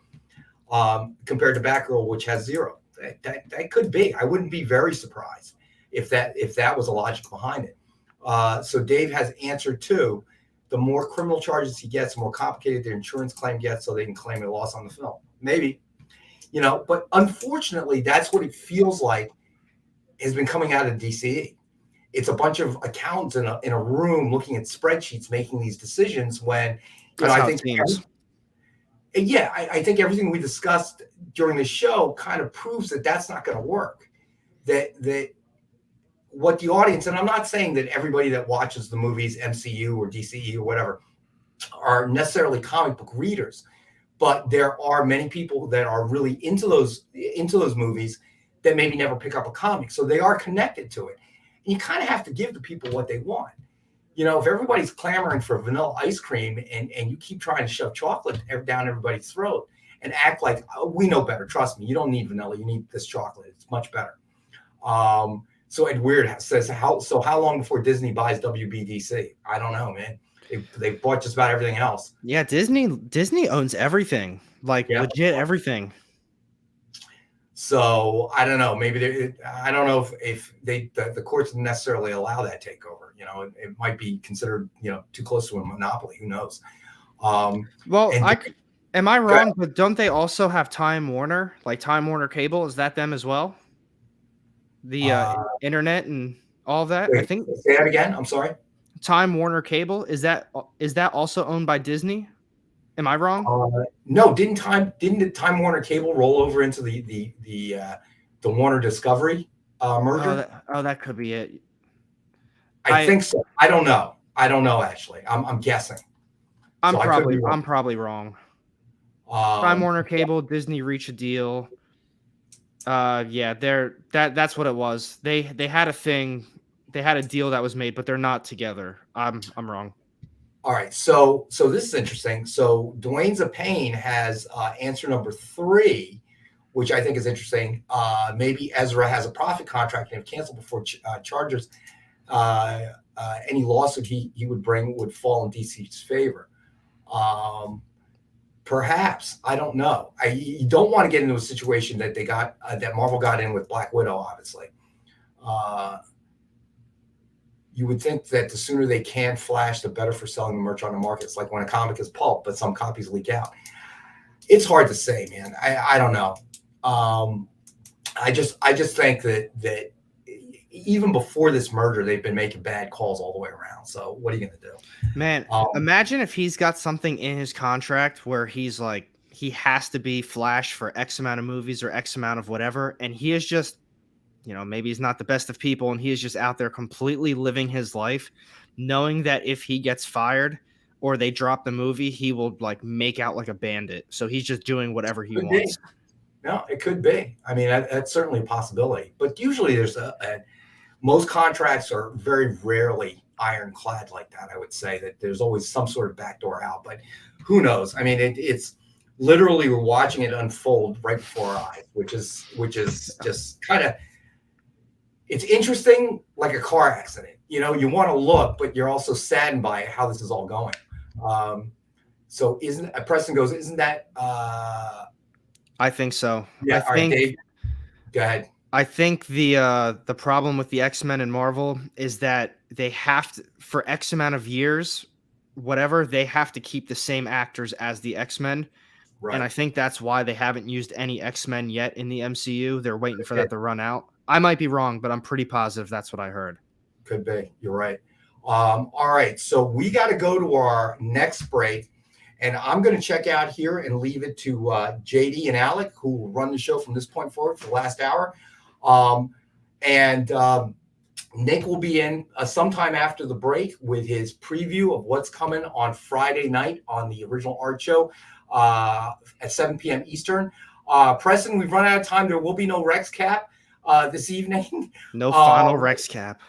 Compared to Batgirl, which has zero. That could be. I wouldn't be very surprised if that was a logic behind it. So Dave has answer too. The more criminal charges he gets, the more complicated their insurance claim gets, so they can claim a loss on the film. Maybe, but unfortunately, that's what it feels like has been coming out of DCE. It's a bunch of accountants in a room looking at spreadsheets, making these decisions. When I think everything we discussed during the show kind of proves that that's not going to work. That what the audience, and I'm not saying that everybody that watches the movies, MCU or DCE or whatever, are necessarily comic book readers, but there are many people that are really into those movies that maybe never pick up a comic. So they are connected to it. And you kind of have to give the people what they want. If everybody's clamoring for vanilla ice cream and you keep trying to shove chocolate down everybody's throat and act like, oh, we know better, trust me, you don't need vanilla, you need this chocolate, it's much better. So Ed Weird says, how long before Disney buys WBDC? I don't know, man. They bought just about everything else. Yeah, Disney owns everything, legit everything. So I don't know. Maybe I don't know if the courts didn't necessarily allow that takeover. It might be considered too close to a monopoly. Who knows? Am I wrong? But don't they also have Time Warner, like Time Warner Cable? Is that them as well? The internet and all that. Wait, I think. Say that again. I'm sorry. Time Warner Cable, is that also owned by Disney? Am I wrong? No, didn't the Time Warner Cable roll over into the Warner Discovery merger? That could be it. I think so. I don't know actually. I'm guessing. I'm probably wrong. Time Warner Cable, Disney reach a deal. That's what it was. They had a thing. They had a deal that was made, but they're not together. I'm wrong. All right. So this is interesting. So Dwayne Zapane has answer number 3, which I think is interesting. Maybe Ezra has a profit contract and have canceled before Chargers any lawsuit he would bring would fall in DC's favor. Perhaps, I don't know. You don't want to get into a situation that they got that Marvel got in with Black Widow. Obviously, you would think that the sooner they can flash, the better for selling the merch on the market. It's like when a comic is pulp, but some copies leak out. It's hard to say, man. I don't know. I just think that even before this merger, they've been making bad calls all the way around. So what are you going to do? Man, imagine if he's got something in his contract where he's like, he has to be Flash for X amount of movies or X amount of whatever. And he is just, maybe he's not the best of people and he is just out there completely living his life, knowing that if he gets fired or they drop the movie, he will like make out like a bandit. So he's just doing whatever he wants. No, it could be. I mean, that's certainly a possibility. But usually there's most contracts are very rarely ironclad like that. I would say that there's always some sort of backdoor out, but who knows? I mean, it's literally we're watching it unfold right before our eyes, which is just kind of, it's interesting, like a car accident. You want to look, but you're also saddened by how this is all going. So Preston goes, isn't that? I think so. Yeah. All right, Dave, go ahead. I think the problem with the X-Men and Marvel is that they have to, for X amount of years, whatever, they have to keep the same actors as the X-Men. Right. And I think that's why they haven't used any X-Men yet in the MCU. They're waiting for that to run out. I might be wrong, but I'm pretty positive that's what I heard. Could be. You're right. All right. So we got to go to our next break. And I'm going to check out here and leave it to JD and Alec, who will run the show from this point forward for the last hour. Nick will be in sometime after the break with his preview of what's coming on Friday night on the original art show at 7 p.m. Eastern. Preston, we've run out of time. There will be no Rex Cap this evening. No final Rex Cap.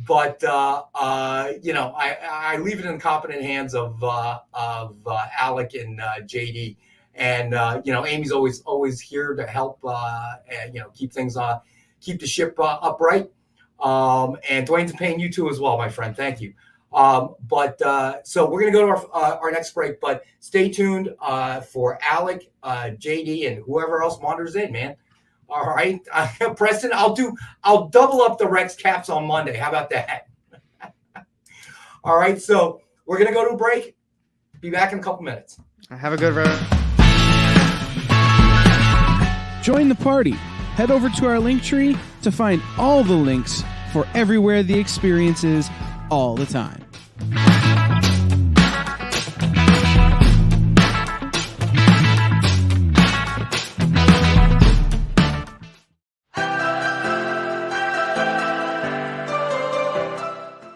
But I leave it in the competent hands of Alec and JD, and Amy's always here to help keep things keep the ship upright. And Dwayne's paying you too as well, my friend. Thank you. So we're gonna go to our next break, but stay tuned for Alec, JD, and whoever else wanders in, man. All right, Preston, I'll double up the Rex Caps on Monday. How about that? All right, so we're going to go to a break. Be back in a couple minutes. Have a good rest. Join the party. Head over to our link tree to find all the links for everywhere the experience is all the time.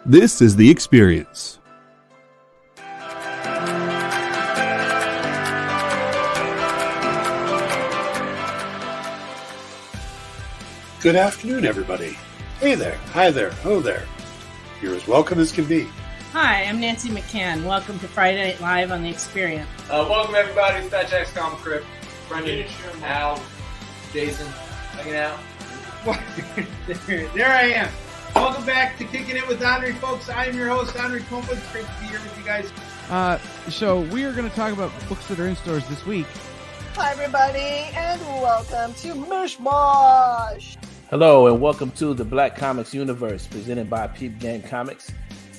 This is The Experience. Good afternoon, everybody. Hey there, hi there, ho there. You're as welcome as can be. Hi, I'm Nancy McCann. Welcome to Friday Night Live on The Experience. Welcome, everybody. It's Fat Jack's Comic Crib. Brendan, Al, Jason, hanging out. There I am. Welcome back to Kicking It with Henry, folks. I am your host, Henry Copeland. It's great to be here with you guys. So we are going to talk about books that are in stores this week. Hi, everybody, and welcome to Mishmash. Hello, and welcome to the Black Comics Universe, presented by Peep Game Comics.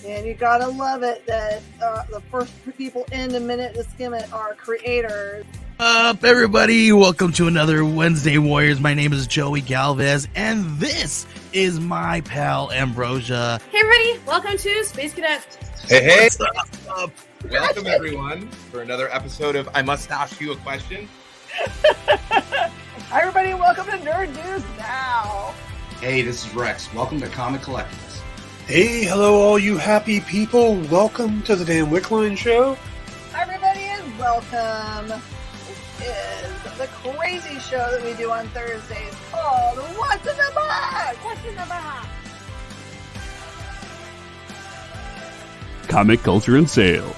And you gotta love it that the first people in the minute to skim it are creators. Up, everybody! Welcome to another Wednesday Warriors. My name is Joey Galvez, and this is my pal Ambrosia. Hey, everybody! Welcome to Space Cadet. Hey! What's up? Welcome, everyone, for another episode of I Must Ask You a Question. Hi, everybody! Welcome to Nerd News Now. Hey, this is Rex. Welcome to Comic Collectables. Hey, hello, all you happy people. Welcome to the Dan Wickline Show. Hi, everybody, and welcome. Is the crazy show that we do on Thursdays called What's in the Box? What's in the Box? Comic culture and sales.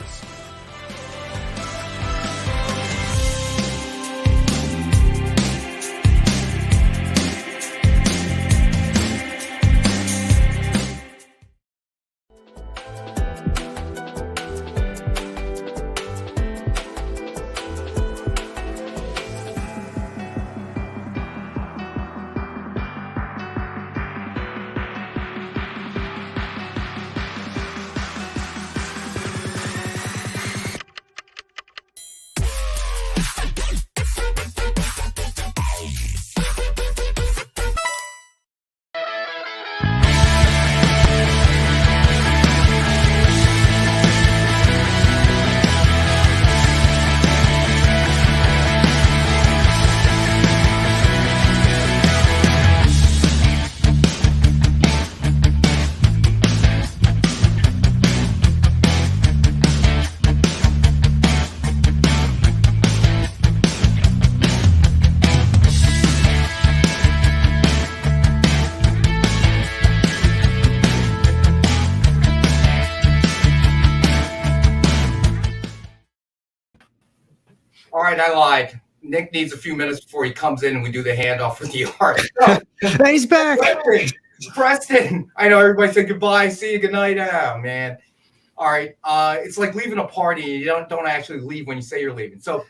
right, I lied. Nick needs a few minutes before he comes in and we do the handoff for the art. So, he's back. Preston. I know everybody said goodbye. See you. Good night. Oh, man. All right. It's like leaving a party. You don't actually leave when you say you're leaving. So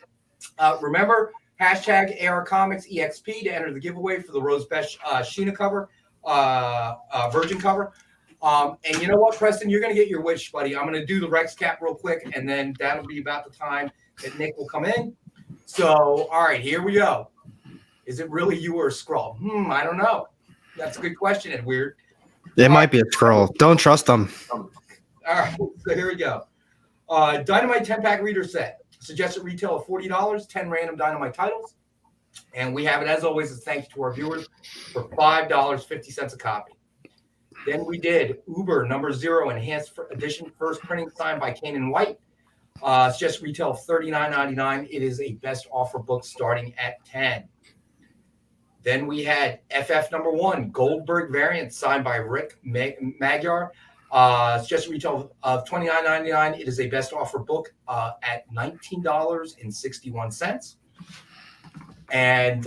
remember, hashtag AR Comics EXP to enter the giveaway for the Rose Best Sheena cover, Virgin cover. And you know what, Preston? You're going to get your wish, buddy. I'm going to do the Rex cap real quick, and then that'll be about the time that Nick will come in. So, all right, here we go. Is it really you or a Skrull? I don't know. That's a good question, and weird. It might be a troll. Don't trust them. All right, so here we go. Dynamite 10-pack reader set. Suggested retail of $40, 10 random Dynamite titles. And we have it, as always, as thank you to our viewers, for $5.50 a copy. Then we did Uber #0 Enhanced Edition, first printing signed by Kane & White. Suggested retail of $39.99. It is a best offer book starting at $10. Then we had FF #1 Goldberg variant signed by Rick Magyar. Suggested retail of $29.99. It is a best offer book at $19.61. And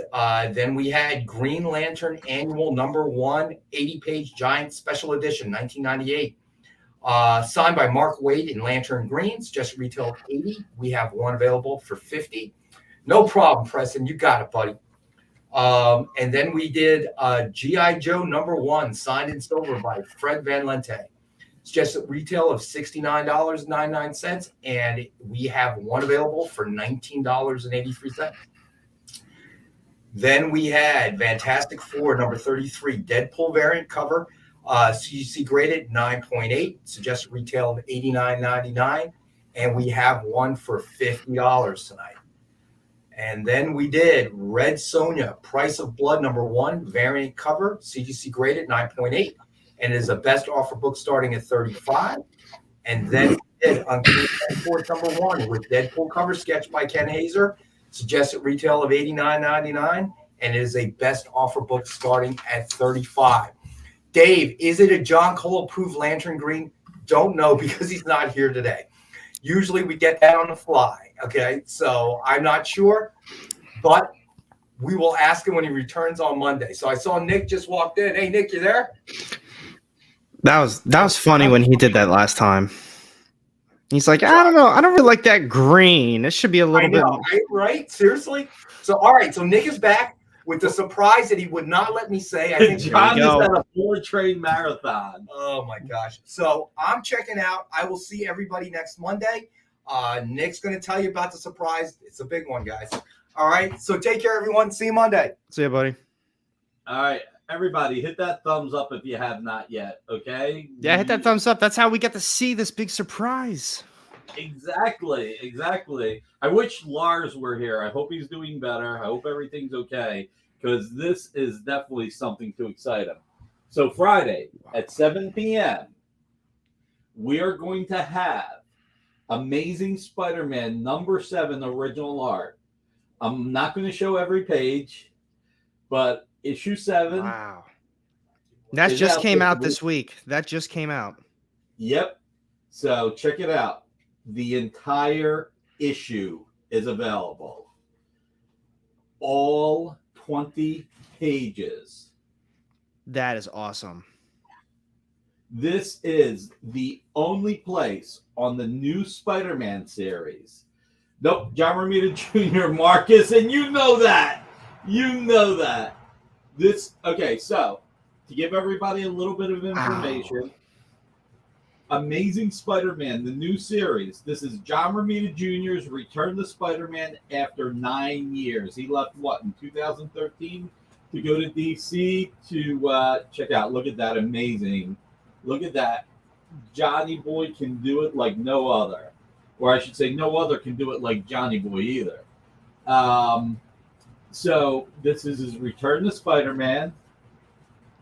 then we had Green Lantern Annual #1 80-page giant special edition 1998. Signed by Mark Waid in Lantern Green. Suggested retail of $80. We have one available for $50. No problem, Preston. You got it, buddy. And then we did G.I. Joe #1 signed in silver by Fred Van Lente. Suggested retail of $69.99, and we have one available for $19.83. Then we had Fantastic Four #33 Deadpool variant cover, CGC graded 9.8, suggested retail of $89.99, and we have one for $50 tonight. And then we did Red Sonja Price of Blood #1 variant cover, CGC graded 9.8, and it is a best offer book starting at $35. And then we did Uncanny X-Force #1 with Deadpool cover sketched by Ken Hazer, suggested retail of $89.99, and it is a best offer book starting at $35. Dave, is it a John Cole approved Lantern Green? Don't know because he's not here today. Usually we get that on the fly. Okay, so I'm not sure, but we will ask him when he returns on Monday. So I saw Nick just walked in. Hey, Nick, you there? That was funny when he did that last time. He's like, I don't know. I don't really like that green. It should be a little bit. Right? Seriously? So, all right. So Nick is back with the surprise that he would not let me say. I think John is at a 4-train marathon. Oh, my gosh. So I'm checking out. I will see everybody next Monday. Nick's going to tell you about the surprise. It's a big one, guys. All right. So take care, everyone. See you Monday. See you, buddy. All right. Everybody, hit that thumbs up if you have not yet, okay? Yeah, hit that thumbs up. That's how we get to see this big surprise. Exactly. I wish Lars were here. I hope he's doing better. I hope everything's okay, because this is definitely something to excite him. So Friday at 7 p.m., we are going to have Amazing Spider-Man #7 original art. I'm not going to show every page, but issue 7. Wow. That just came out this week. That just came out. Yep. So check it out. The entire issue is available. All 20 pages. That is awesome. This is the only place on the new Spider-Man series. Nope, John Romita Jr., Marcus, and you know that. Okay, so to give everybody a little bit of information, Amazing Spider-Man, the new series. This is John Romita Jr.'s return to Spider-Man after 9 years. He left, in 2013 to go to DC to check out. Look at that, amazing. Look at that. Johnny Boy can do it like no other. Or I should say no other can do it like Johnny Boy either. So this is his return to Spider-Man.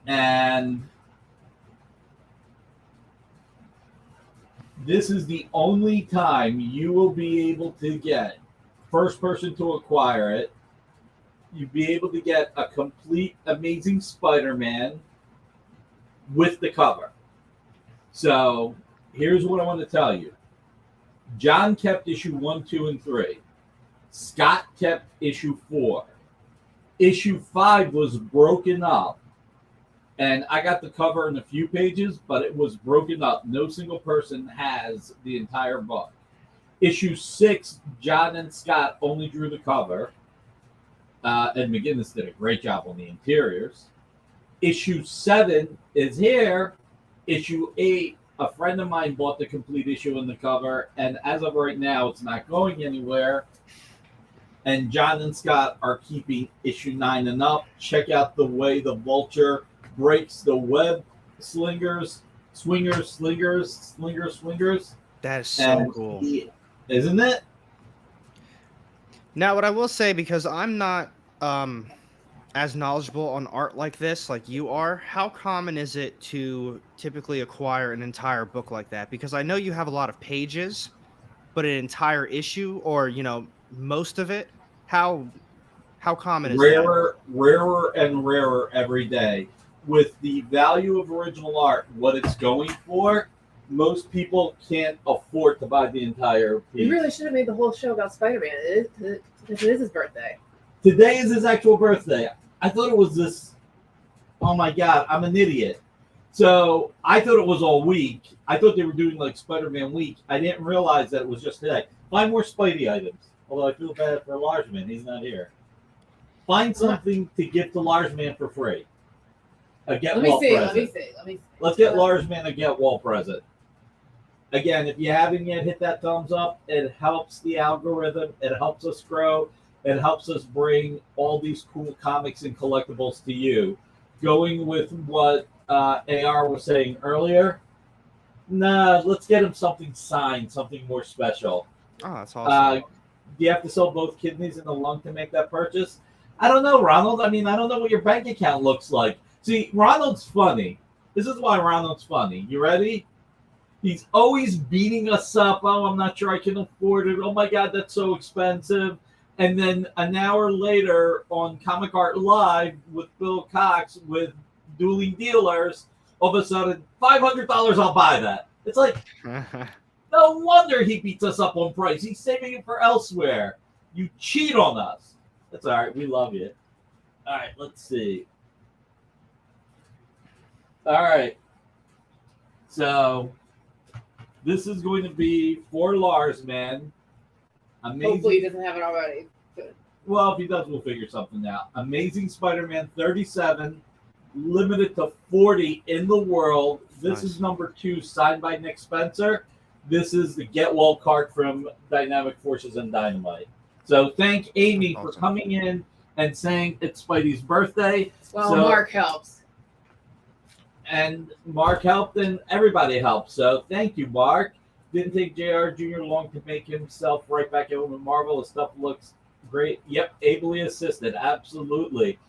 And this is the only time you will be able to get, first person to acquire it, you'll be able to get a complete Amazing Spider-Man with the cover. So here's what I want to tell you. John kept issue 1, 2, and 3. Scott kept issue 4. Issue 5 was broken up. And I got the cover in a few pages, but it was broken up. No single person has the entire book. Issue 6, John and Scott only drew the cover. And McGinnis did a great job on the interiors. Issue 7 is here. Issue 8, a friend of mine bought the complete issue and the cover. And as of right now, it's not going anywhere. And John and Scott are keeping issue 9 and up. Check out the way the Vulture breaks the web swingers. That is so cool. Isn't it? Now, what I will say, because I'm not as knowledgeable on art like this, like you are, how common is it to typically acquire an entire book like that? Because I know you have a lot of pages, but an entire issue, or, you know, most of it, how common is that? Rarer and rarer every day. With the value of original art, what it's going for, most people can't afford to buy the entire piece. You really should have made the whole show about Spider-Man. Because it is his birthday. Today is his actual birthday. I thought it was this. Oh my God, I'm an idiot. So I thought it was all week. I thought they were doing like Spider-Man week. I didn't realize that it was just today. Find more Spidey items. Although I feel bad for Larsman. He's not here. Find something to give to Larsman for free. A get well present. Let me see. Let's get Larsman a get well present. Again, if you haven't yet hit that thumbs up, it helps the algorithm. It helps us grow. It helps us bring all these cool comics and collectibles to you. Going with what AR was saying earlier, let's get him something signed, something more special. Oh, that's awesome. Do you have to sell both kidneys and a lung to make that purchase? I don't know, Ronald. I mean, I don't know what your bank account looks like. See, Ronald's funny. This is why Ronald's funny. You ready? He's always beating us up. Oh, I'm not sure I can afford it. Oh my God, that's so expensive. And then an hour later on Comic Art Live with Bill Cox with Dueling Dealers, all of a sudden, $500, I'll buy that. It's like, no wonder he beats us up on price. He's saving it for elsewhere. You cheat on us. That's all right. We love you. All right, let's see. All right. So this is going to be for Lars, man. Amazing. Hopefully he doesn't have it already. Good. Well, if he does, we'll figure something out. Amazing Spider-Man 37, limited to 40 in the world. This is number 2, signed by Nick Spencer. This is the Get Well card from Dynamic Forces and Dynamite. So thank Amy for coming in and saying it's Spidey's birthday. Well, Mark helps. And Mark helped, and everybody helped. So thank you, Mark. Didn't take JR Jr. long to make himself right back at home with Marvel. His stuff looks great. Yep, ably assisted. Absolutely.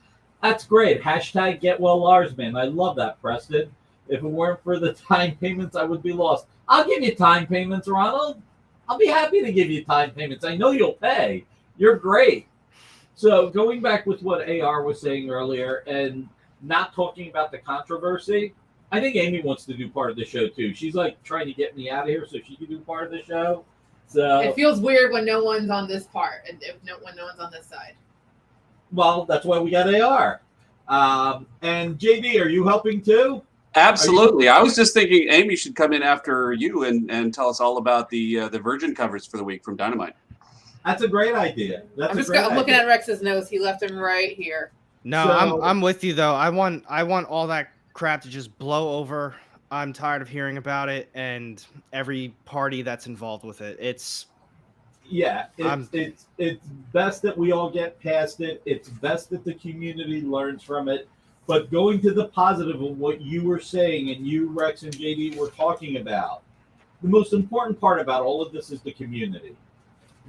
That's great. Hashtag Get Well Larsman. I love that, Preston. If it weren't for the time payments, I would be lost. I'll give you time payments, Ronald. I'll be happy to give you time payments. I know you'll pay. You're great. So going back with what AR was saying earlier and not talking about the controversy, I think Amy wants to do part of the show too. She's like trying to get me out of here so she can do part of the show. So it feels weird when no one's on this part and when no one's on this side. Well, that's why we got AR. And JD, are you helping too? Absolutely. I was just thinking Amy should come in after you and tell us all about the Virgin covers for the week from Dynamite. That's a great idea. I'm looking at Rex's notes. He left him right here. No, So- I'm with you though. I want all that crap to just blow over. I'm tired of hearing about it and every party that's involved with it. It's best that we all get past it. It's best that the community learns from it. But going to the positive of what you were saying and you, Rex, and JD were talking about, the most important part about all of this is the community.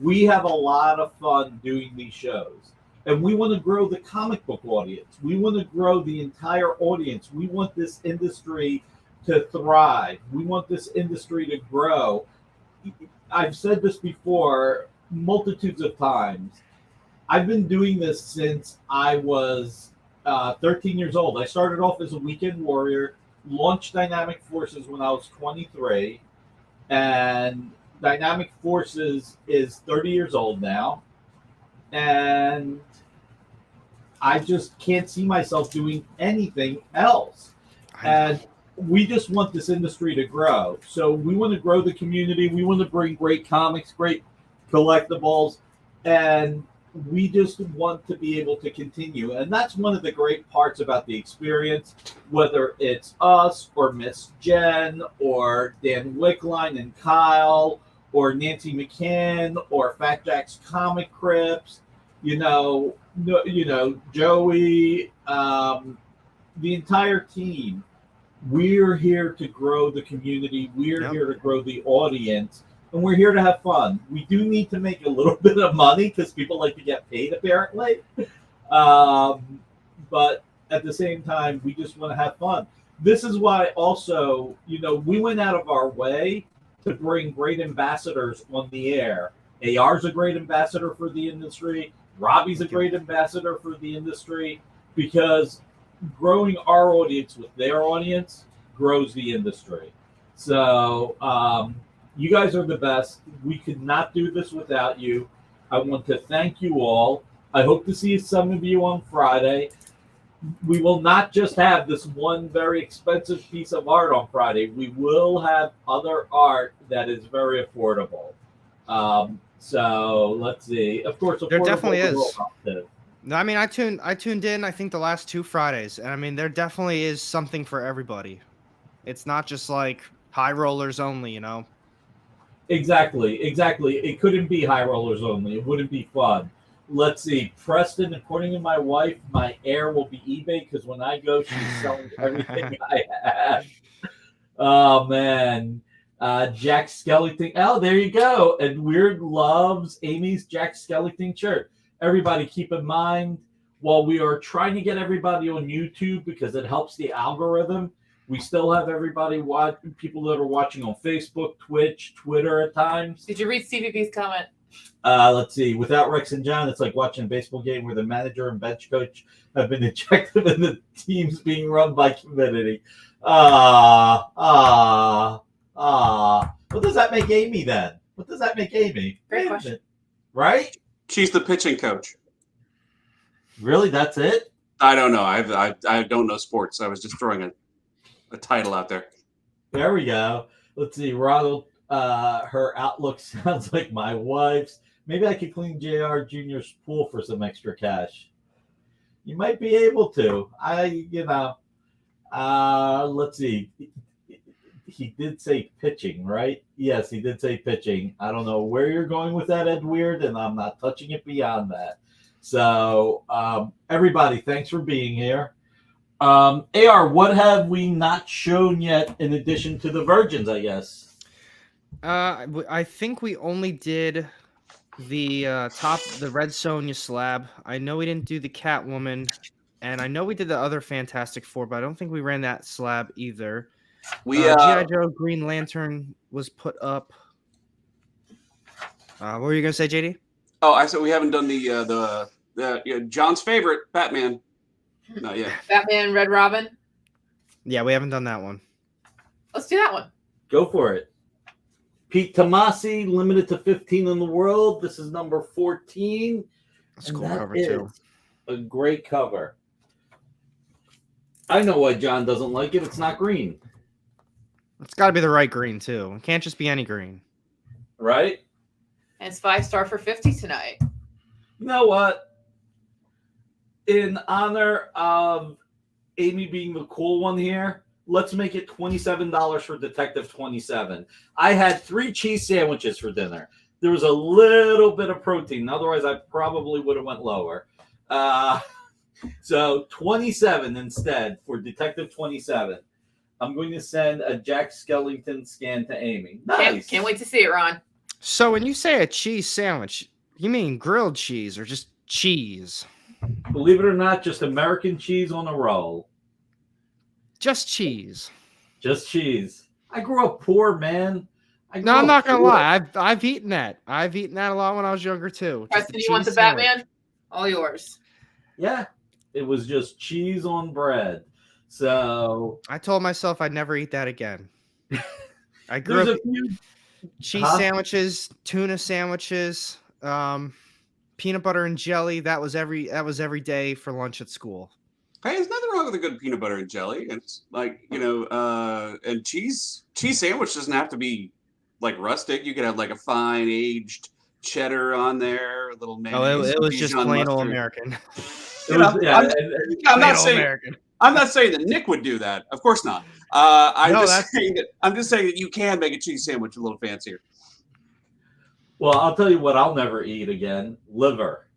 We have a lot of fun doing these shows. And we want to grow the comic book audience. We want to grow the entire audience. We want this industry to thrive. We want this industry to grow. I've said this before multitudes of times. I've been doing this since I was 13 years old. I started off as a weekend warrior, launched Dynamic Forces when I was 23, and Dynamic Forces is 30 years old now. and I just can't see myself doing anything else. And we just want this industry to grow. So we want to grow the community. We want to bring great comics, great collectibles, and we just want to be able to continue. And that's one of the great parts about the experience, whether it's us or Miss Jen or Dan Wickline and Kyle or Nancy McCann or Fat Jack's Comic Crips, Joey, the entire team. We're here to grow the community. We're here to grow the audience, and we're here to have fun. We do need to make a little bit of money because people like to get paid, apparently. But at the same time, we just want to have fun. This is why also, we went out of our way to bring great ambassadors on the air. AR's a great ambassador for the industry. Robbie's a great ambassador for the industry, because growing our audience with their audience grows the industry. So you guys are the best. We could not do this without you. I want to thank you all. I hope to see some of you on Friday. We will not just have this one very expensive piece of art on Friday. We will have other art that is very affordable. So let's see. Of course, there definitely is. Too. No, I mean, I tuned in, I think, the last 2 Fridays. And I mean, there definitely is something for everybody. It's not just like high rollers only, Exactly. It couldn't be high rollers only. It wouldn't be fun. Let's see. Preston, according to my wife, my heir will be eBay, because when I go, she's selling everything I have. Oh, man. Jack Skellington. Oh, there you go. And Weird loves Amy's Jack Skellington shirt. Everybody keep in mind, while we are trying to get everybody on YouTube because it helps the algorithm, we still have everybody people that are watching on Facebook, Twitch, Twitter at times. Did you read CVP's comment? Let's see. Without Rex and John, it's like watching a baseball game where the manager and bench coach have been ejected and the team's being run by committee. What does that make Amy then? What does that make Amy? Great question. Right? She's the pitching coach. Really? That's it? I don't know. I don't know sports. I was just throwing a title out there. There we go. Let's see. Ronald, her outlook sounds like my wife's. Maybe I could clean JR Jr.'s pool for some extra cash. You might be able to. Let's see. He did say pitching, right? Yes, he did say pitching. I don't know where you're going with that, Ed Weird, and I'm not touching it beyond that. So, everybody, thanks for being here. AR, what have we not shown yet in addition to the Virgins, I guess? I think we only did the the Red Sonja slab. I know we didn't do the Catwoman, and I know we did the other Fantastic Four, but I don't think we ran that slab either. G.I. Joe Green Lantern was put up. What were you gonna say, JD? Oh, I said we haven't done the John's favorite, Batman. No, yeah. Batman, Red Robin. Yeah, we haven't done that one. Let's do that one. Go for it. Pete Tomasi, limited to 15 in the world. This is number 14. That's a cool cover too. A great cover. I know why John doesn't like it. It's not green. It's got to be the right green too. It can't just be any green. Right? And it's 5-star for 50 tonight. You know what? In honor of Amy being the cool one here, let's make it $27 for Detective 27. I had 3 cheese sandwiches for dinner. There was a little bit of protein. Otherwise, I probably would have went lower. So 27 instead for Detective 27. I'm going to send a Jack Skellington scan to Amy. Nice. Can't wait to see it, Ron. So when you say a cheese sandwich, you mean grilled cheese or just cheese? Believe it or not, just American cheese on a roll. Just cheese. Just cheese. I grew up poor, man. I'm not gonna lie. I've eaten that. I've eaten that a lot when I was younger too. Preston, you want the Batman? All yours. Yeah. It was just cheese on bread. So I told myself I'd never eat that again. I grew up cheese sandwiches, tuna sandwiches, peanut butter and jelly. That was every day for lunch at school. Hey, there's nothing wrong with a good peanut butter and jelly. It's like, and cheese sandwich doesn't have to be like rustic. You could have like a fine aged cheddar on there, a little mayonnaise. It was just plain old American. I'm not saying that Nick would do that. Of course not. I'm just saying that you can make a cheese sandwich a little fancier. Well, I'll tell you what I'll never eat again: liver.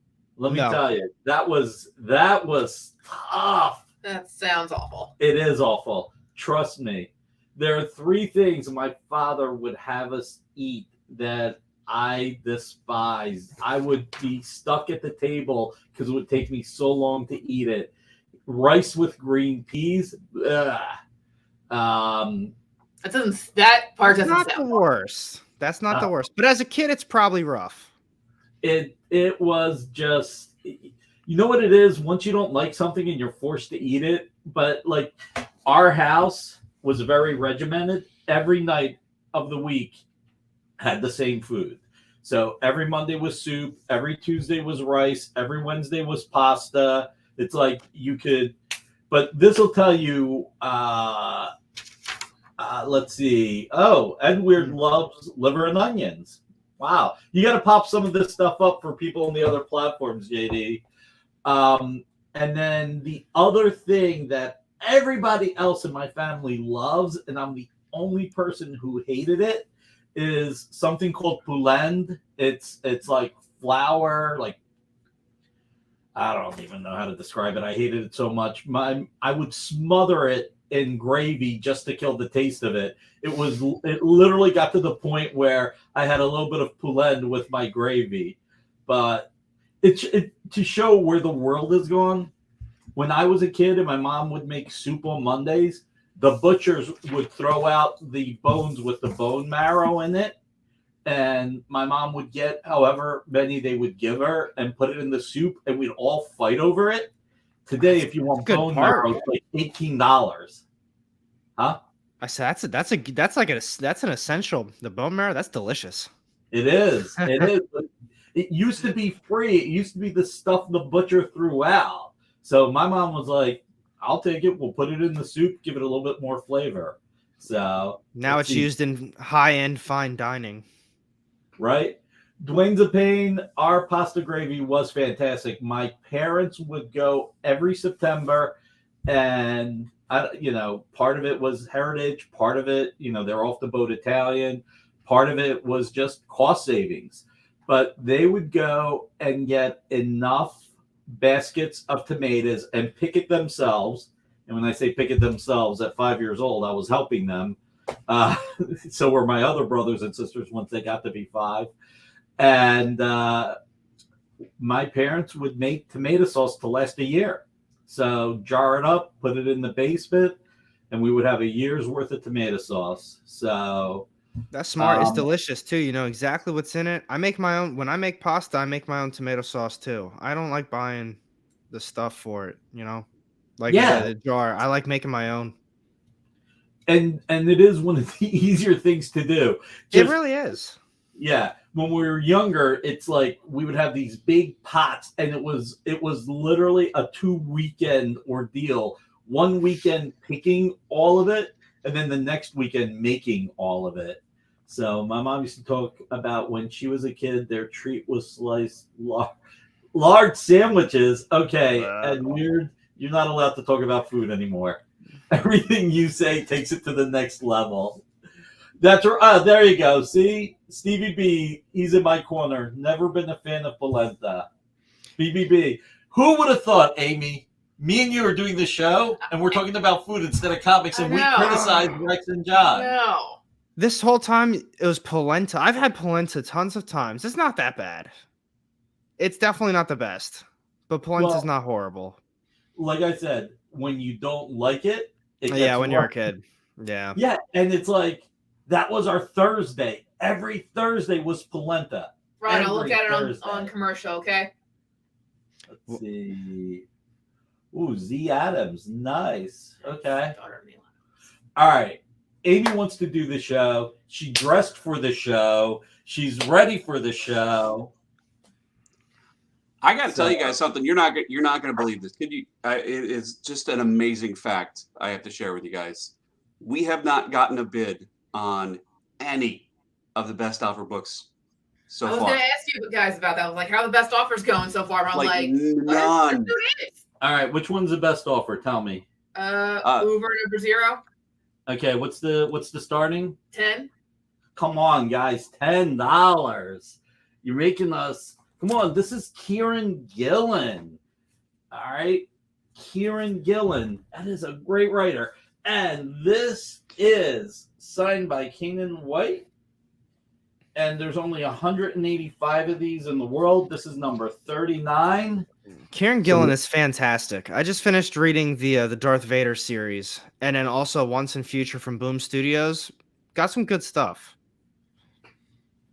Let me tell you, that was tough. That sounds awful. It is awful. Trust me. There are 3 things my father would have us eat that I despise. I would be stuck at the table because it would take me so long to eat it. Rice with green peas. That part doesn't Not sound the worst. That's not the worst. But as a kid, it's probably rough. It was just, you know what it is? Once you don't like something and you're forced to eat it, but like our house was very regimented. Every night of the week had the same food. So every Monday was soup, every Tuesday was rice, every Wednesday was pasta. It's like you could, but this will tell you, let's see. Oh, Edward loves liver and onions. Wow. You got to pop some of this stuff up for people on the other platforms, JD. And then the other thing that everybody else in my family loves, and I'm the only person who hated it, is something called poulend. It's like flour, like I don't even know how to describe it. I hated it so much. I would smother it in gravy just to kill the taste of it. It literally got to the point where I had a little bit of poulend with my gravy. But it to show where the world has gone. When I was a kid and my mom would make soup on Mondays, the butchers would throw out the bones with the bone marrow in it. And my mom would get however many they would give her and put it in the soup, and we'd all fight over it. Today, if you want bone marrow, it's like $18. Huh? I said that's an essential. The bone marrow, that's delicious. It is. It is. It used to be free. It used to be the stuff the butcher threw out. So my mom was like, I'll take it. We'll put it in the soup, give it a little bit more flavor. So now it's used in high-end fine dining. Right? Dwayne's a pain. Our pasta gravy was fantastic. My parents would go every September, and part of it was heritage. Part of it, they're off the boat Italian. Part of it was just cost savings. But they would go and get enough baskets of tomatoes and pick it themselves. And when I say pick it themselves, at 5 years old, I was helping them. So were my other brothers and sisters once they got to be 5. And my parents would make tomato sauce to last a year. So jar it up, put it in the basement, and we would have a year's worth of tomato sauce. So that's smart. It's delicious too. You know exactly what's in it. I make my own. When I make pasta, I make my own tomato sauce too. I don't like buying the stuff for it, like the jar. I like making my own. And it is one of the easier things to do. It really is. Yeah. When we were younger, it's like we would have these big pots, and it was literally a 2-weekend ordeal. One weekend picking all of it, and then the next weekend making all of it. So my mom used to talk about when she was a kid, their treat was sliced large sandwiches. Okay, and you're not allowed to talk about food anymore. Everything you say takes it to the next level. That's right. There you go. See, Stevie B, he's in my corner. Never been a fan of polenta. BBB. Who would have thought, Amy? Me and you are doing the show, and we're talking about food instead of comics, and we criticize Rex and John. No. This whole time, it was polenta. I've had polenta tons of times. It's not that bad. It's definitely not the best, but polenta's not horrible. Like I said, when you don't like it, when you're a kid. Yeah. Yeah, and it's like, that was our Thursday. Every Thursday was polenta. Right, I'll look at it on commercial, okay? Let's see. Ooh, Z Adams. Nice. Okay. All right. Amy wants to do the show. She dressed for the show. She's ready for the show. I got to tell you guys something. You're not going to believe this. It is just an amazing fact I have to share with you guys. We have not gotten a bid on any of the best offer books so I was far. going to ask you guys about that. I was like, how are the best offers going so far? I'm like none. All right, which one's the best offer? Tell me. Uber number 0. Okay, what's the starting? 10. Come on, guys, $10. You're making us. Come on, this is Kieran Gillen. All right, Kieran Gillen. That is a great writer, and this is signed by Kanan White. And there's only 185 of these in the world. This is number 39. Kieran Gillen is fantastic. I just finished reading the Darth Vader series, and then also Once and Future from Boom Studios. Got some good stuff.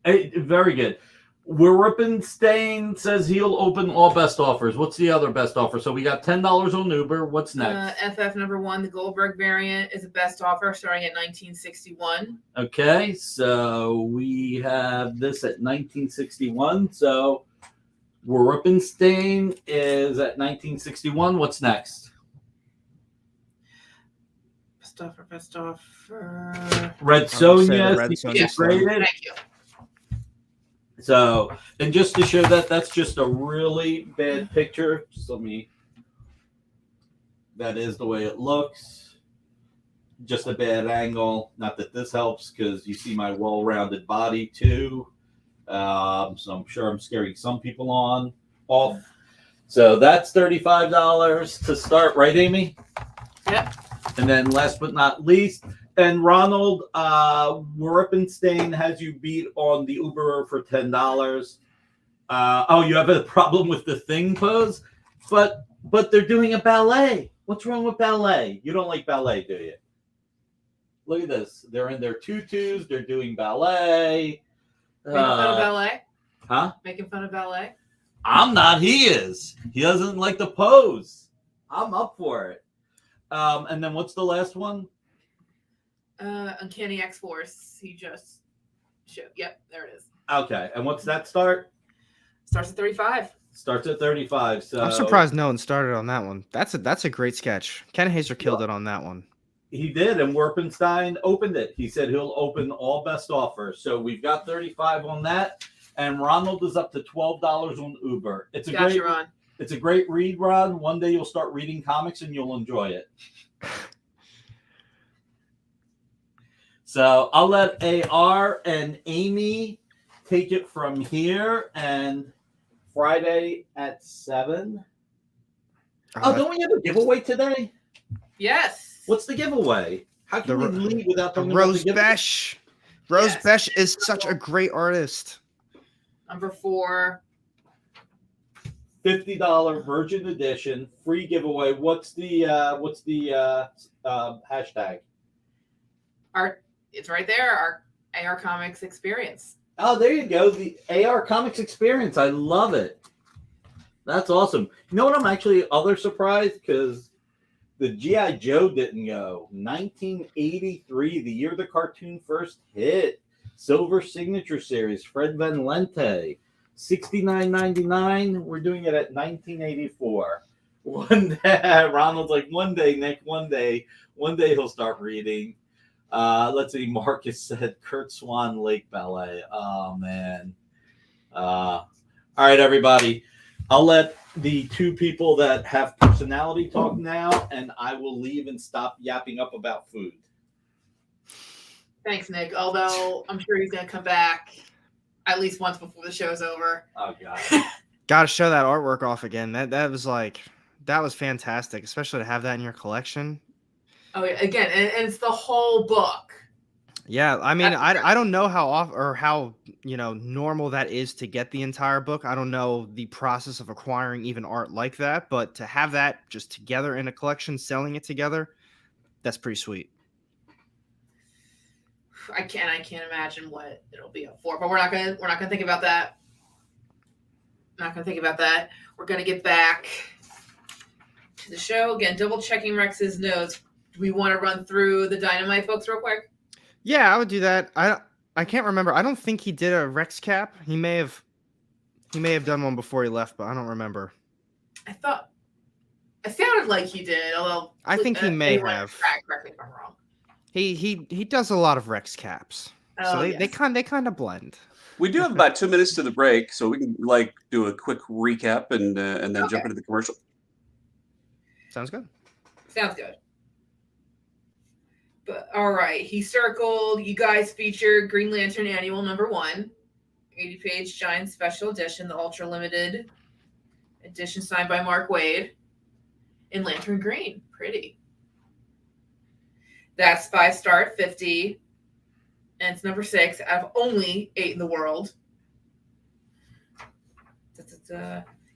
Hey, very good. Rippenstein says he'll open all best offers. What's the other best offer? So we got $10 on Uber. What's next? FF number 1, the Goldberg variant, is the best offer starting at $19.61. Okay, so we have this at $19.61. So Rippenstein is at $19.61. What's next? Best offer. Red Sonja. Thank you. So, and just to show that that's just a really bad picture. So that is the way it looks. Just a bad angle. Not that this helps because you see my well-rounded body too. So I'm sure I'm scaring some people off. So that's $35 to start, right, Amy? Yep. And then last but not least, and Ronald Rippenstein has you beat on the Uber for $10. You have a problem with the thing pose? But they're doing a ballet. What's wrong with ballet? You don't like ballet, do you? Look at this. They're in their tutus. They're doing ballet. Making fun of ballet? Huh? Making fun of ballet? I'm not. He is. He doesn't like the pose. I'm up for it. And then what's the last one? Uncanny X-Force. He just showed. Yep, there it is. Okay. And what's that start? Starts at 35. Starts at 35. So I'm surprised no one started on that one. That's a great sketch. Ken Hazer killed it on that one. He did, and Werpenstein opened it. He said he'll open all best offers. So we've got 35 on that, and Ronald is up to $12 on Uber. It's a great read, Ron. One day you'll start reading comics and you'll enjoy it. So I'll let AR and Amy take it from here, and Friday at 7. Don't we have a giveaway today? Yes. What's the giveaway? How can we leave without talking about Rose the giveaway? Besh. Rose Besh is such a great artist. Number 4. $50 Virgin Edition free giveaway. What's the hashtag? It's right there. Our AR Comics experience. Oh, there you go. The AR Comics experience. I love it. That's awesome. You know what? I'm actually other surprised because the G.I. Joe didn't go. 1983, the year the cartoon first hit. Silver Signature Series, Fred Van Lente. $69.99. We're doing it at $19.84. One day, Ronald's like, one day, Nick, one day he'll start reading. Let's see. Marcus said Kurt Swan Lake Ballet. Oh, man. All right, everybody. I'll let the two people that have personality talk now, and I will leave and stop yapping up about food. Thanks, Nick. Although I'm sure he's going to come back at least once before the show's over. Oh, God. Got to show that artwork off again. That was fantastic, especially to have that in your collection. Oh, yeah. Again, and it's the whole book. Yeah, I mean, I don't know how normal that is to get the entire book. I don't know the process of acquiring even art like that, but to have that just together in a collection, selling it together, that's pretty sweet. I can't imagine what it'll be up for, but we're not gonna think about that. Not gonna think about that. We're gonna get back to the show again. Double checking Rex's notes. Do we want to run through the Dynamite folks real quick? Yeah, I would do that. I can't remember. I don't think he did a Rex cap. He may have He may have done one before he left, but I don't remember. I sounded like he did, although I think he may have. Correct me if I'm wrong. He does a lot of Rex caps, so they kind of blend. We do have about 2 minutes to the break, so we can do a quick recap and then jump into the commercial. Sounds good. Sounds good. But all right, he circled. You guys featured Green Lantern Annual #1, 80-page giant special edition, the ultra limited edition signed by Mark Waid in Lantern Green. Pretty. That's 5-star at 50. And it's number 6 out of only 8 in the world.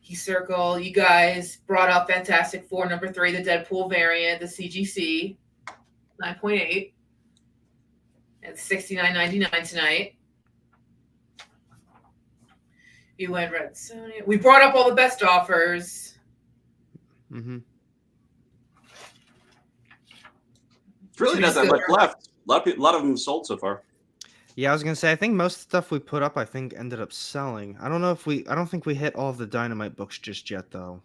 He circled. You guys brought up Fantastic Four #3, the Deadpool variant, the CGC, 9.8. And $69.99 tonight. You went Red Sonja. We brought up all the best offers. Mm-hmm. It's really not that much left. A lot of them sold so far. Yeah, I was gonna say I think most of the stuff we put up ended up selling. I don't think we hit all of the Dynamite books just yet though.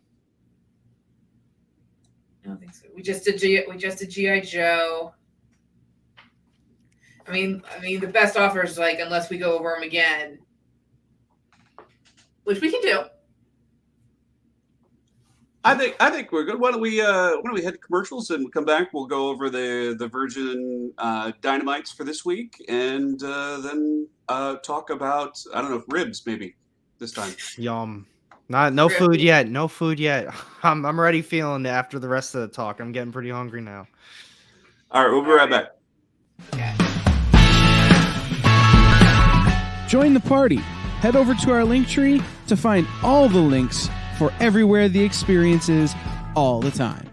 I don't think so. We just did G.I. Joe. I mean the best offers, unless we go over them again, which we can do. I think we're good. Why don't we head to commercials and come back? We'll go over the Virgin Dynamites for this week, and then talk about ribs maybe this time. Yum. No food yet. No food yet. I'm already feeling it after the rest of the talk. I'm getting pretty hungry now. All right, we'll be right back. Join the party. Head over to our Linktree to find all the links for everywhere the experience is all the time.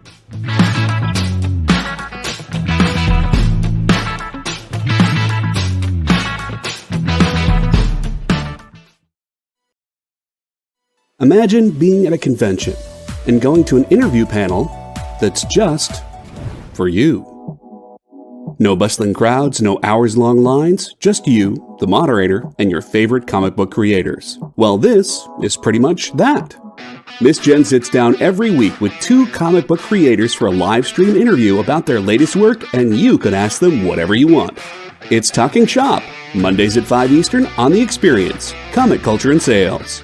Imagine being at a convention and going to an interview panel that's just for you. No bustling crowds, no hours-long lines, just you, the moderator, and your favorite comic book creators. Well, this is pretty much that. Miss Jen sits down every week with 2 comic book creators for a live stream interview about their latest work, and you can ask them whatever you want. It's Talking Shop, Mondays at 5 Eastern on The Experience, Comic Culture and Sales.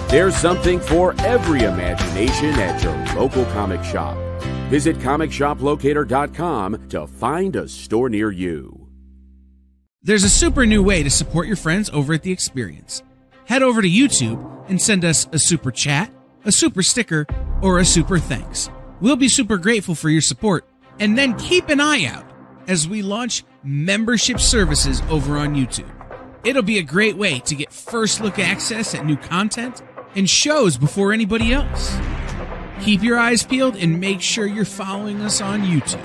There's something for every imagination at your local comic shop. Visit ComicShopLocator.com to find a store near you. There's a super new way to support your friends over at The Experience. Head over to YouTube and send us a super chat, a super sticker, or a super thanks. We'll be super grateful for your support, and then keep an eye out as we launch membership services over on YouTube. It'll be a great way to get first look access at new content and shows before anybody else. Keep your eyes peeled and make sure you're following us on YouTube.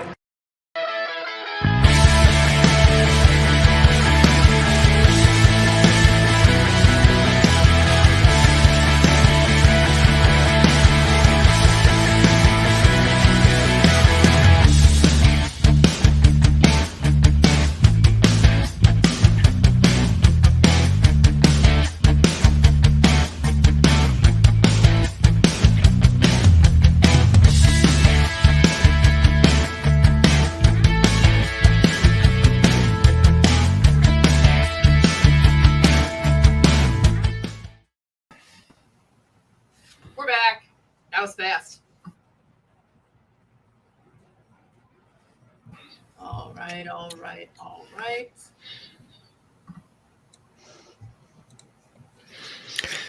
right.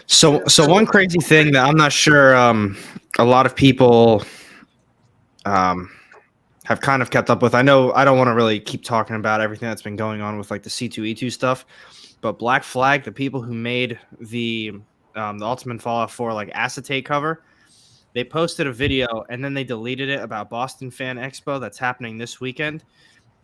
So one crazy thing that I'm not sure a lot of people have kind of kept up with. I know I don't want to really keep talking about everything that's been going on with like the C2E2 stuff, but Black Flag, the people who made the Ultimate Fallout 4 like acetate cover, they posted a video and then they deleted it about Boston Fan Expo that's happening this weekend.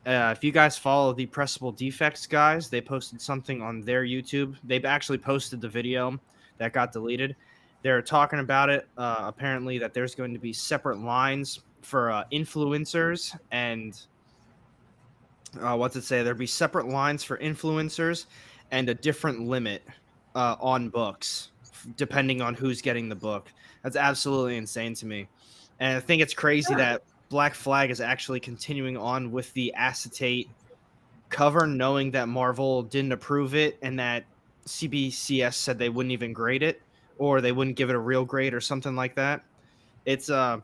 If you guys follow the Pressable Defects guys, they posted something on their YouTube. They've actually posted the video that got deleted. They're talking about it. Apparently, that there's going to be separate lines for influencers and what's it say? There'll be separate lines for influencers and a different limit on books, depending on who's getting the book. That's absolutely insane to me. And I think it's crazy that Black Flag is actually continuing on with the acetate cover, knowing that Marvel didn't approve it and that CBCS said they wouldn't even grade it or they wouldn't give it a real grade or something like that. It's so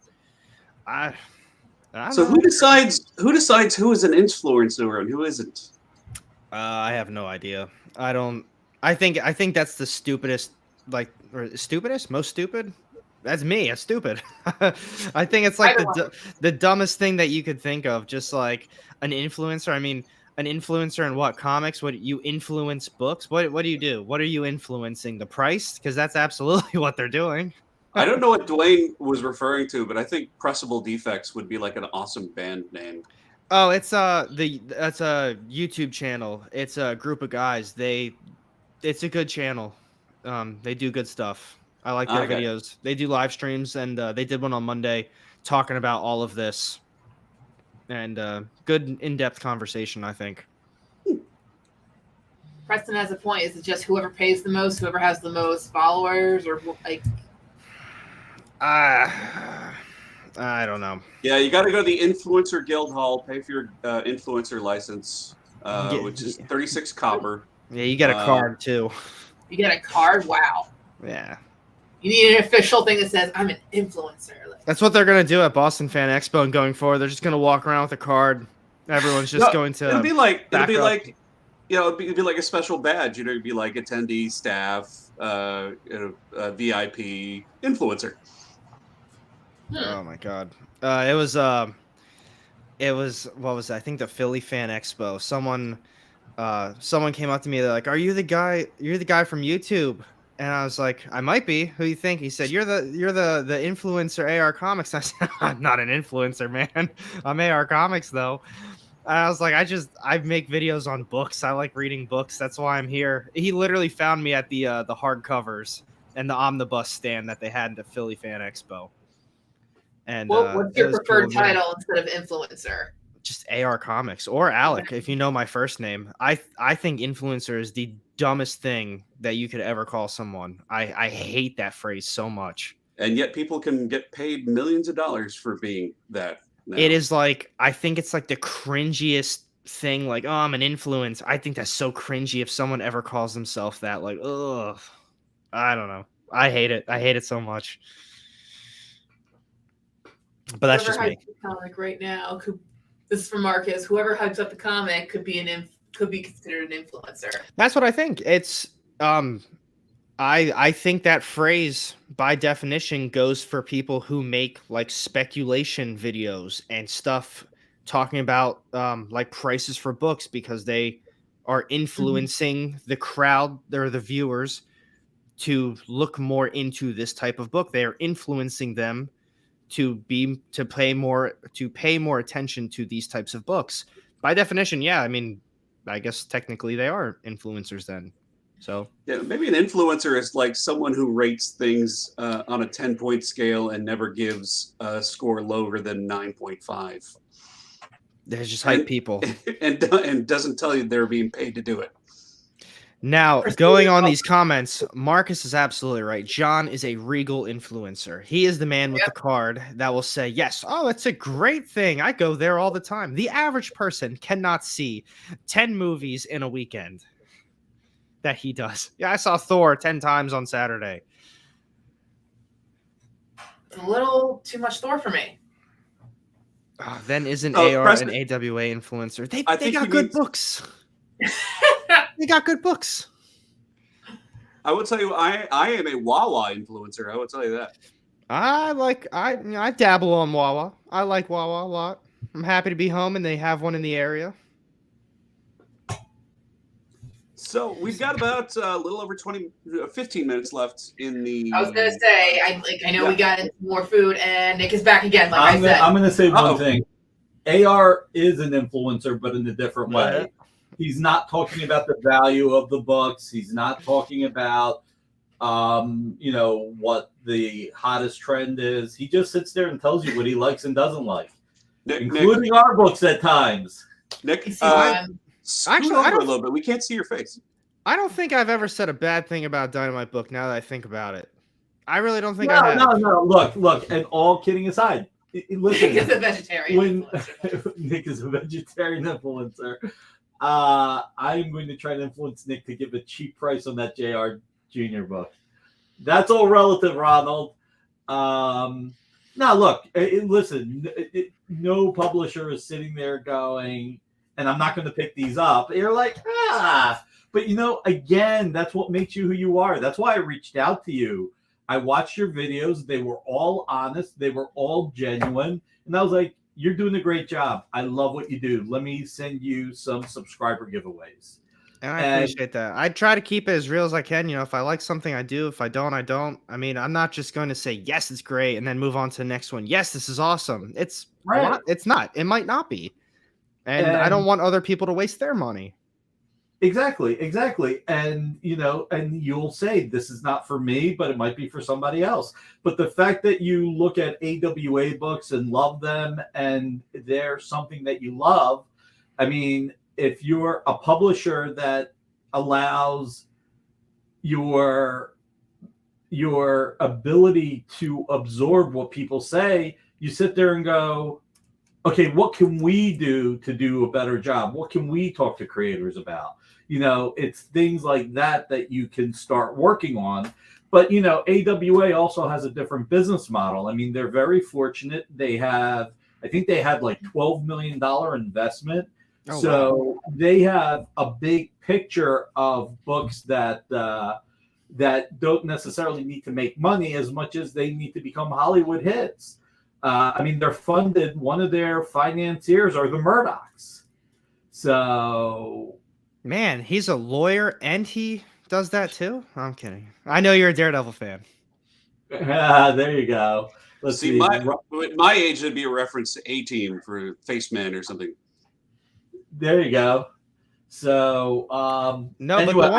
who decides who is an influencer and who isn't? I have no idea. I think that's the stupidest, most stupid. That's me. It's stupid. I think it's like the dumbest thing that you could think of. Just like an influencer. I mean, an influencer in what? Comics? What, you influence books? What do you do? What are you influencing? The price? Because that's absolutely what they're doing. I don't know what Dwayne was referring to, but I think Pressable Defects would be like an awesome band name. Oh, it's that's a YouTube channel. It's a group of guys. It's a good channel. They do good stuff. I like their videos. They do live streams, and they did one on Monday talking about all of this. And good in-depth conversation, I think. Preston has a point. Is it just whoever pays the most, whoever has the most followers, or like? I don't know. Yeah, you got to go to the Influencer Guild Hall, pay for your influencer license, which is 36 copper. Yeah, you get a card too. You get a card? Wow. Yeah. You need an official thing that says I'm an influencer. That's what they're gonna do at Boston Fan Expo and going forward. They're just gonna walk around with a card. Everyone's just going to. It'll be like it'd be like a special badge. It'd be like attendee, staff, VIP, influencer. Oh my god. It was what was it? I think the Philly Fan Expo. Someone came up to me. They're like, "Are you the guy? You're the guy from YouTube?" And I was like, "I might be. Who do you think?" He said, "You're the influencer AR Comics." I said, "I'm not an influencer, man. I'm AR Comics though." And I was like, I make videos on books. I like reading books. That's why I'm here. He literally found me at the hardcovers and the omnibus stand that they had in the Philly Fan Expo. And what's your preferred title instead of influencer? Just AR Comics or Alec, if you know my first name. I think influencer is the dumbest thing that you could ever call someone. I hate that phrase so much. And yet people can get paid millions of dollars for being that. Now. It is like, I think it's like the cringiest thing. Like, oh, I'm an influencer. I think that's so cringy if someone ever calls themselves that. Like, ugh. I don't know. I hate it. I hate it so much. But that's just me. Comic right now. This is from Marcus. Whoever hypes up the comic could be considered an influencer. That's what I think. It's I think that phrase by definition goes for people who make like speculation videos and stuff talking about like prices for books because they are influencing the crowd or the viewers to look more into this type of book. They are influencing them to pay more attention to these types of books. By definition, yeah, I mean, I guess technically they are influencers then. So yeah, maybe an influencer is like someone who rates things on a 10-point scale and never gives a score lower than 9.5. They're just hype people, and doesn't tell you they're being paid to do it. Now, going on these comments, Marcus is absolutely right. John is a regal influencer. He is the man with the card that will say, yes, oh, it's a great thing. I go there all the time. The average person cannot see 10 movies in a weekend that he does. Yeah, I saw Thor 10 times on Saturday. It's a little too much Thor for me. Then isn't Oh, AR Preston- an AWA influencer? They think got he good needs- books. They got good books. I will tell you, I am a Wawa influencer. I will tell you that. I dabble on Wawa. I like Wawa a lot. I'm happy to be home and they have one in the area. So we've got about a little over 15 minutes left in the. I was gonna say, I know we got into more food, and Nick is back again. Like I'm said, going to say one Uh-oh. thing. AR is an influencer, but in a different way. He's not talking about the value of the books. He's not talking about, what the hottest trend is. He just sits there and tells you what he likes and doesn't like, including our books at times. Nick, Actually, over a little bit. We can't see your face. I don't think I've ever said a bad thing about Dynamite book. Now that I think about it, I really don't think I have. No. Look. And all kidding aside, listen. Nick is a vegetarian. Nick is a vegetarian influencer, I'm going to try to influence Nick to give a cheap price on that JR Jr. book. That's all relative, Ronald. Now, look. Listen. No publisher is sitting there going, and I'm not going to pick these up. You're like, but again, that's what makes you who you are. That's why I reached out to you. I watched your videos. They were all honest. They were all genuine. And I was like, you're doing a great job. I love what you do. Let me send you some subscriber giveaways. And I appreciate that. I try to keep it as real as I can. If I like something, I do. If I don't, I don't. I mean, I'm not just going to say, yes, it's great, and then move on to the next one. Yes, this is awesome. It's not. It might not be. And I don't want other people to waste their money. Exactly. And, and you'll say, this is not for me, but it might be for somebody else. But the fact that you look at AWA books and love them and they're something that you love, I mean, if you're a publisher that allows your ability to absorb what people say, you sit there and go, okay, what can we do to do a better job? What can we talk to creators about? It's things like that you can start working on. But, AWA also has a different business model. I mean, they're very fortunate. I think they had like $12 million investment. Oh, so wow. They have a big picture of books that don't necessarily need to make money as much as they need to become Hollywood hits. I mean, they're funded. One of their financiers are the Murdochs. So, man, he's a lawyer and he does that too? I'm kidding. I know you're a Daredevil fan. There you go. Let's see. My age would be a reference to A-Team for Faceman or something. There you go. So no, anyway, but the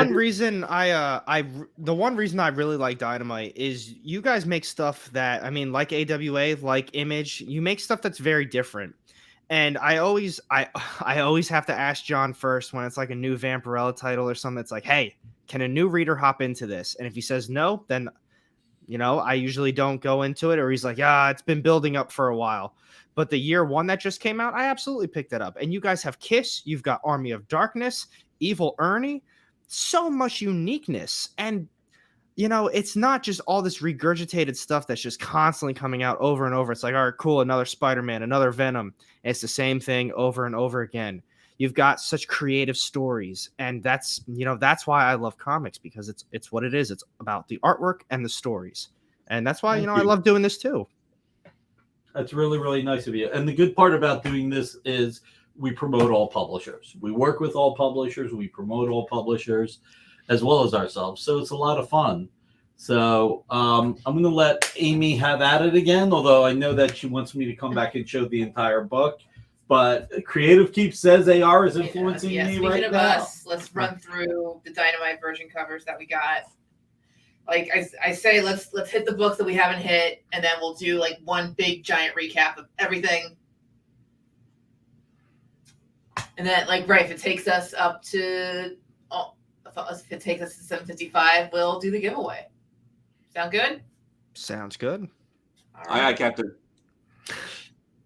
one reason I really like Dynamite is you guys make stuff that, I mean, like AWA, like Image, you make stuff that's very different. And I always have to ask John first when it's like a new Vampirella title or something. It's like, hey, can a new reader hop into this? And if he says no, then I usually don't go into it. Or he's like, yeah, it's been building up for a while. But the year one that just came out, I absolutely picked it up. And you guys have Kiss, you've got Army of Darkness, Evil Ernie, so much uniqueness. And, it's not just all this regurgitated stuff that's just constantly coming out over and over. It's like, all right, cool, another Spider-Man, another Venom. And it's the same thing over and over again. You've got such creative stories. And that's why I love comics, because it's what it is. It's about the artwork and the stories. And that's why, I love doing this too. That's really, really nice of you. And the good part about doing this is we promote all publishers. We work with all publishers. We promote all publishers as well as ourselves. So it's a lot of fun. So I'm going to let Amy have at it again, although I know that she wants me to come back and show the entire book. But Creative Keep says AR is influencing me right now. Speaking of us, let's run through the Dynamite version covers that we got. Like I say, let's hit the books that we haven't hit, and then we'll do like one big giant recap of everything. And then, if it takes us up to, if it takes us to 7:55, we'll do the giveaway. Sound good? Sounds good. Aye, aye, Captain.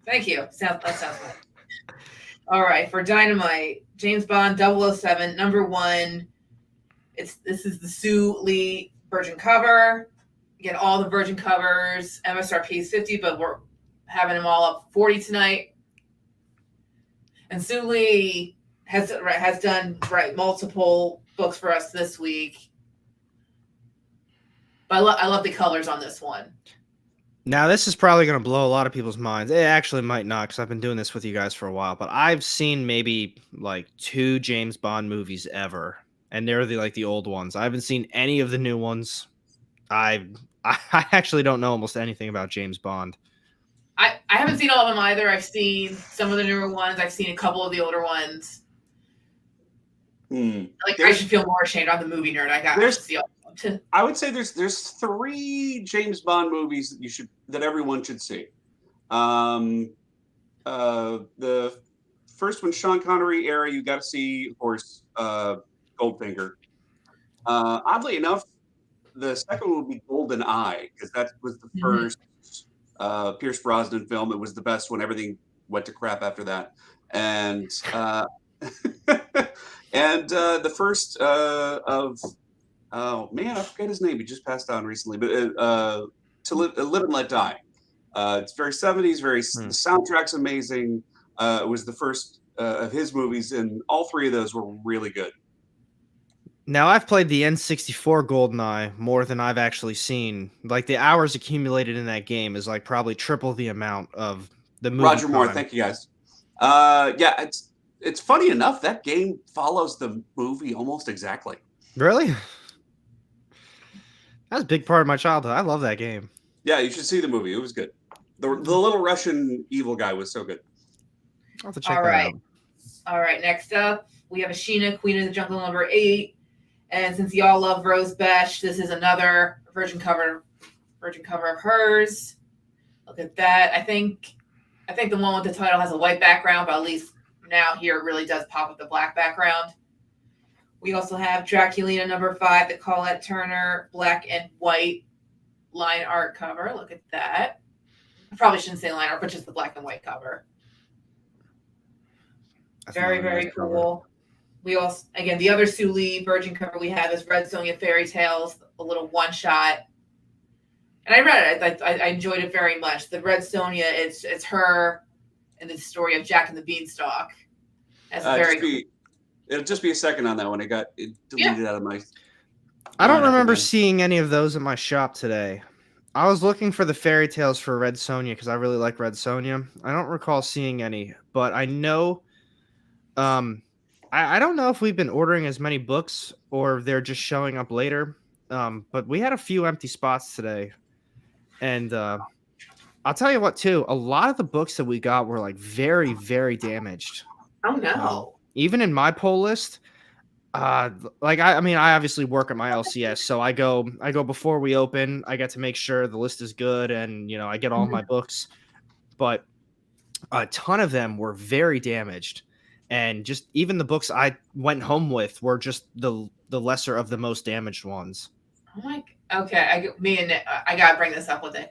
Thank you. That sounds good. All right, for Dynamite, James Bond 007, number 1. This is the Sue Lee virgin cover. Again, all the virgin covers, MSRP is $50, but we're having them all up $40 tonight. And Sue Lee has done multiple books for us this week. But I love the colors on this one. Now, this is probably going to blow a lot of people's minds. It actually might not, because I've been doing this with you guys for a while. But I've seen maybe like 2 James Bond movies ever, and they're the old ones. I haven't seen any of the new ones. I actually don't know almost anything about James Bond. I haven't seen all of them either. I've seen some of the newer ones. I've seen a couple of the older ones. I should feel more ashamed. I'm the movie nerd. I got to see all of them. I would say there's 3 James Bond movies that everyone should see. The first one, Sean Connery era, you got to see, of course, Goldfinger. Oddly enough, the second one would be Golden Eye, because that was the first Pierce Brosnan film. It was the best one. Everything went to crap after that. And and the first of oh man, I forget his name. He just passed on recently. But To Live and Let Die. It's very 70s. The soundtrack's amazing. It was the first of his movies, and all 3 of those were really good. Now, I've played the N64 GoldenEye more than I've actually seen. Like, the hours accumulated in that game is like probably triple the amount of the movie. Roger Moore, time. thank you guys. Yeah, it's funny enough, that game follows the movie almost exactly. Really? That's a big part of my childhood. I love that game. Yeah, you should see the movie. It was good. The little Russian evil guy was so good. I'll have to check that out. All right, next up, we have Ashina, Queen of the Jungle #8. And since y'all love Rose Besh, this is another virgin cover of hers. Look at that. I think the one with the title has a white background, but at least now here it really does pop with the black background. We also have Draculina #5, the Colette Turner black and white line art cover. Look at that. I probably shouldn't say line art, but just the black and white cover. That's very cool. We also, again, the other Sue Lee virgin cover we have is Red Sonja Fairy Tales, a little one-shot. And I read it. I enjoyed it very much. The Red Sonja, it's her and the story of Jack and the Beanstalk. That's It'll just be a second on that one. It deleted out of my... I don't remember seeing any of those in my shop today. I was looking for the fairy tales for Red Sonja because I really like Red Sonja. I don't recall seeing any, but I know... I don't know if we've been ordering as many books or they're just showing up later. But we had a few empty spots today. And I'll tell you what, too. A lot of the books that we got were like very, very damaged. Oh, no. Even in my pull list, I obviously work at my LCS. So I go before we open. I get to make sure the list is good and, I get all my books. But a ton of them were very damaged. And just even the books I went home with were just the lesser of the most damaged ones. Oh my, okay. I gotta bring this up with Nick.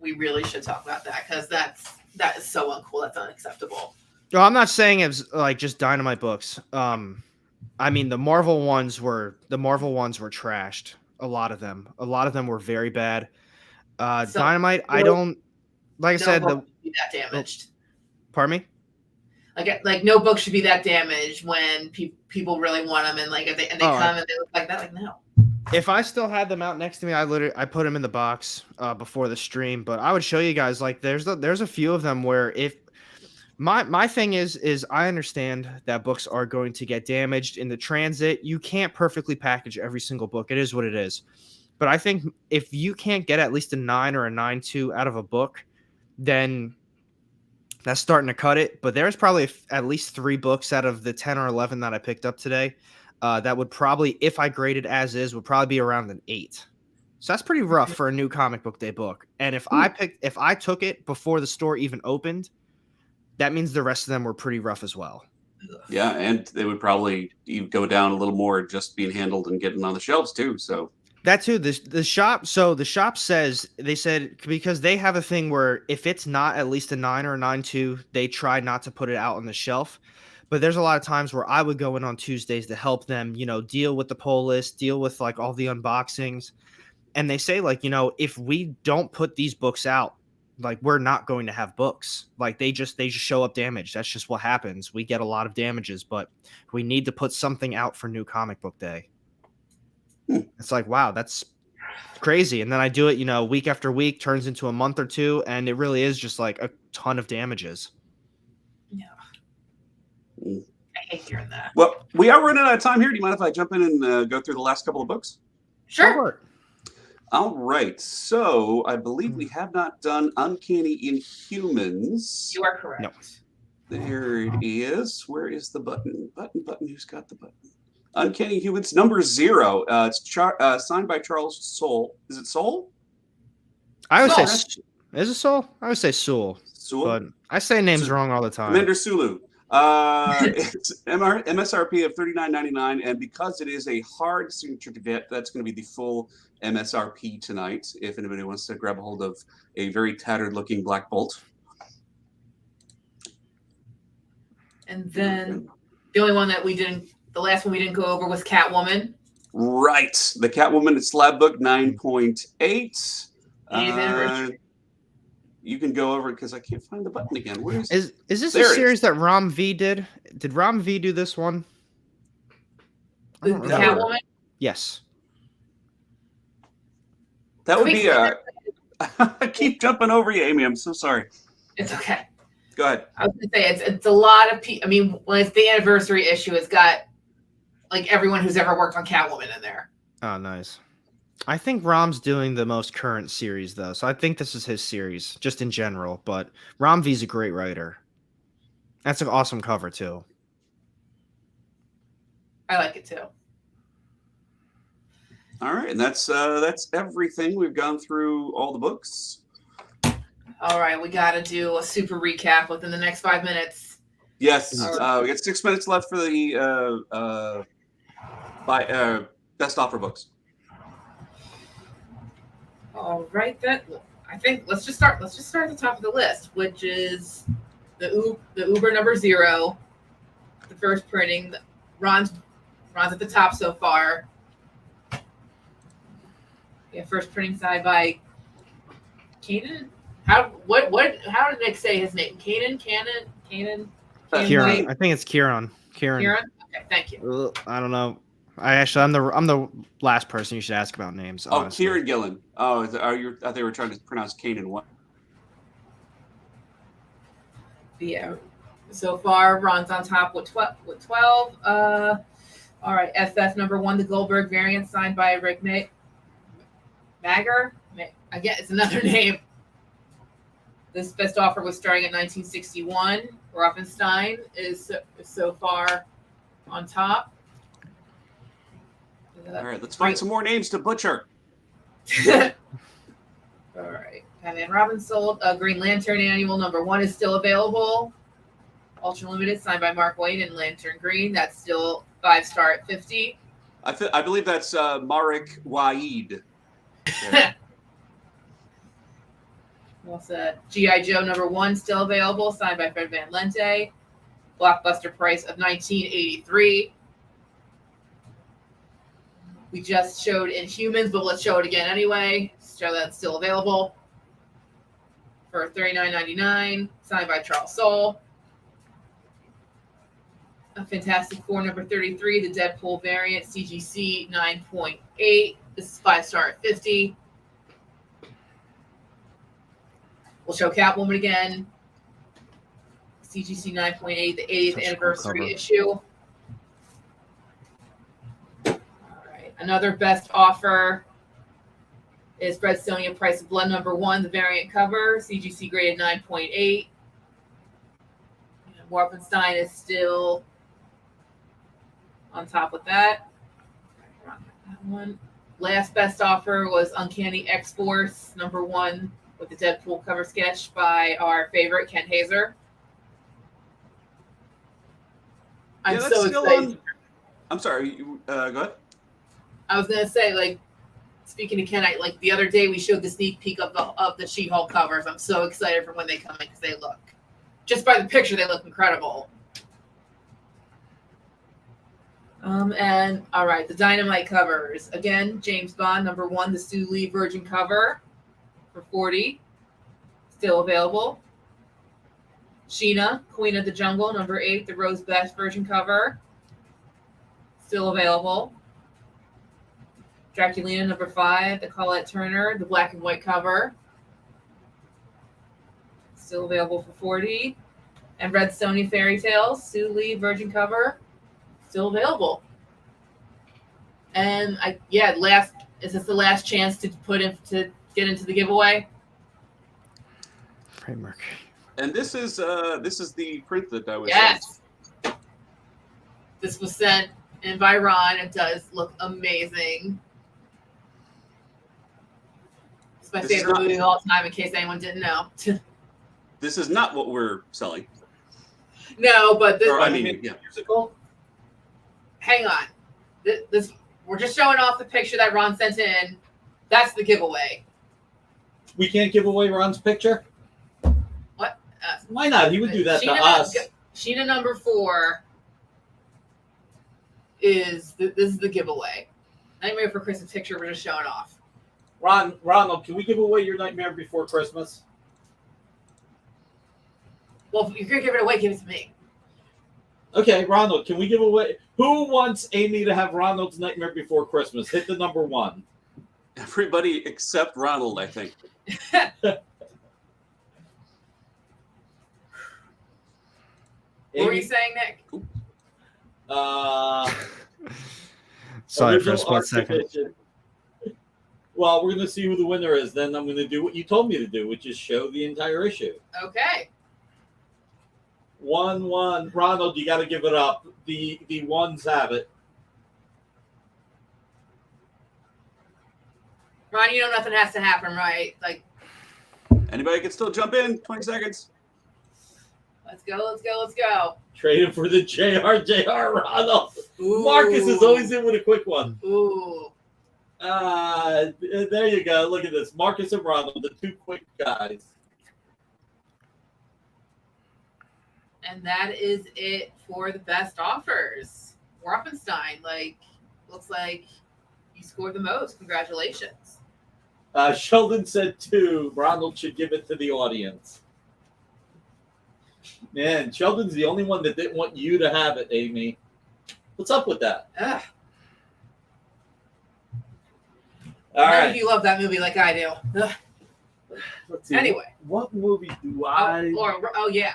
We really should talk about that because that is so uncool. That's unacceptable. No, I'm not saying it's like just Dynamite books. I mean the Marvel ones were trashed. A lot of them were very bad. Dynamite, I don't like. I said, book should be that damaged. Pardon me. Like no book should be that damaged when people really want them, and like if they come and they look like that, like no. If I still had them out next to me, I put them in the box before the stream. But I would show you guys like there's a few of them where if my thing is I understand that books are going to get damaged in the transit. You can't perfectly package every single book. It is what it is. But I think if you can't get at least a 9 or a 9.2 out of a book, then that's starting to cut it. But there's probably at least 3 books out of the 10 or 11 that I picked up today that would probably, if I graded as is, would probably be around an 8. So that's pretty rough for a new comic book day book. And if I took it before the store even opened, that means the rest of them were pretty rough as well. Yeah, and they would probably even go down a little more just being handled and getting on the shelves too. So that too. The shop. So the shop they said because they have a thing where if it's not at least a 9 or a 9.2, they try not to put it out on the shelf. But there's a lot of times where I would go in on Tuesdays to help them, deal with the poll list, deal with like all the unboxings. And they say like, if we don't put these books out like we're not going to have books. Like they just show up damaged. That's just what happens. We get a lot of damages, but we need to put something out for New Comic Book Day. It's like, wow, that's crazy. And then I do it, week after week, turns into a month or two, and it really is just like a ton of damages. Yeah. I hate hearing that. Well, we are running out of time here. Do you mind if I jump in and go through the last couple of books? Sure. All right. So I believe we have not done Uncanny Inhumans. You are correct. No. There it is. Where is the button? Button. Who's got the button? Uncanny Humans number 0. It's signed by Charles Soule. Is it Soule? I would say, is it Soule? I would say Soule. Soule? But I say names wrong all the time. Commander Sulu. It's MSRP of $39.99, and because it is a hard signature to get, that's going to be the full MSRP tonight. If anybody wants to grab a hold of a very tattered-looking Black Bolt. And then the only one that the last one we didn't go over was Catwoman. Right, the Catwoman slab book 9.8. You can go over it because I can't find the button again. Where is this a series that Rom V did? Did Rom V do this one? The Catwoman? Yes. That would be I keep jumping over you, Amy. I'm so sorry. It's okay. Go ahead. I was going to say, it's a lot of people. I mean, when it's the anniversary issue, it's got like everyone who's ever worked on Catwoman in there. Oh, nice. I think Rom's doing the most current series, though. So I think this is his series, just in general. But Rom V's a great writer. That's an awesome cover, too. I like it, too. All right, and that's everything. We've gone through all the books. All right, we got to do a super recap within the next 5 minutes. Yes, we got 6 minutes left for the best offer books. All right, then I think let's just start at the top of the list, which is the Uber number 0, the first printing. Ron's at the top so far. Yeah, first printing side by Kanan. How did Nick say his name? Kanan. Kieran. I think it's Kieran. Kieran. Okay, thank you. I don't know. I'm the last person you should ask about names. Honestly. Kieran Gillen. Oh, I thought they were trying to pronounce Kanan one. Yeah. So far, Ron's on top with 12. All right, FF number 1, the Goldberg variant, signed by Rick Magger. I guess it's another name. This best offer was starting at 1961. Ruffenstein is so far on top. All right, let's find some more names to butcher. All right. Batman Robin sold. Green Lantern Annual number 1 is still available. Ultra Limited, signed by Mark Waid and Lantern Green. That's still 5-star at $50. I believe that's Marek Waid. Yeah. Well said. G.I. Joe number 1 still available, signed by Fred Van Lente. Blockbuster price of $19.83. We just showed Inhumans, but let's show it again anyway. Show that it's still available for $39.99, signed by Charles Soule. A Fantastic Four number 33, the Deadpool variant, CGC 9.8. This is 5-star at $50. We'll show Catwoman again. CGC 9.8, the 80th anniversary issue. All right. Another best offer is Fred Sonia Price of Blood number 1, the variant cover, CGC graded 9.8. Wolfenstein is still on top with that. That one. Last best offer was Uncanny X-Force number 1 with the Deadpool cover sketch by our favorite Ken Hazer. I'm so excited. I'm sorry. Go ahead. I was gonna say, like, speaking of Ken, like the other day we showed the sneak peek of the She-Hulk covers. I'm so excited for when they come in because they look, just by the picture, they look incredible. And all right, the Dynamite covers again. James Bond number 1, the Sue Lee Virgin cover for $40. still available. Sheena, Queen of the Jungle, number 8, the Rose Best version cover, still available. Draculina, number 5, the Colette Turner, the black and white cover, still available for $40. And Red Stony Fairy Tales, Sue Lee version cover, still available. And is this the last chance to to get into the giveaway? Framework. And this is the print that I was. Yes. This was sent in by Ron. It does look amazing. It's my favorite movie of all time, in case anyone didn't know. This is not what we're selling. No, but this. Musical. Hang on. This we're just showing off the picture that Ron sent in. That's the giveaway. We can't give away Ron's picture. What? Why not? He would do that to us. Sheena number 4 is this is the giveaway. Nightmare Before Christmas picture we're just showing off. Ronald, can we give away your Nightmare Before Christmas? Well, if you're gonna give it away, give it to me. Okay, Ronald, can we give away? Who wants Amy to have Ronald's Nightmare Before Christmas? Hit the number 1. Everybody except Ronald, I think. What were you saying, Nick? Sorry for a split second. Well, we're going to see who the winner is. Then I'm going to do what you told me to do, which is show the entire issue. Okay. 1-1. Ronald, you got to give it up. The ones have it. Ron, you know nothing has to happen, right? Like, anybody can still jump in. 20 seconds. Let's go. Trade him for the JR, Ronald. Ooh. Marcus is always in with a quick one. Ooh. There you go. Look at this. Marcus and Ronald, the 2 quick guys. And that is it for the best offers. Wolfenstein, looks like you scored the most. Congratulations. Sheldon said 2. Ronald should give it to the audience. Man, Sheldon's the only one that didn't want you to have it, Amy. What's up with that? None of you love that movie like I do. Let's see. Anyway. What movie do I... Oh yeah.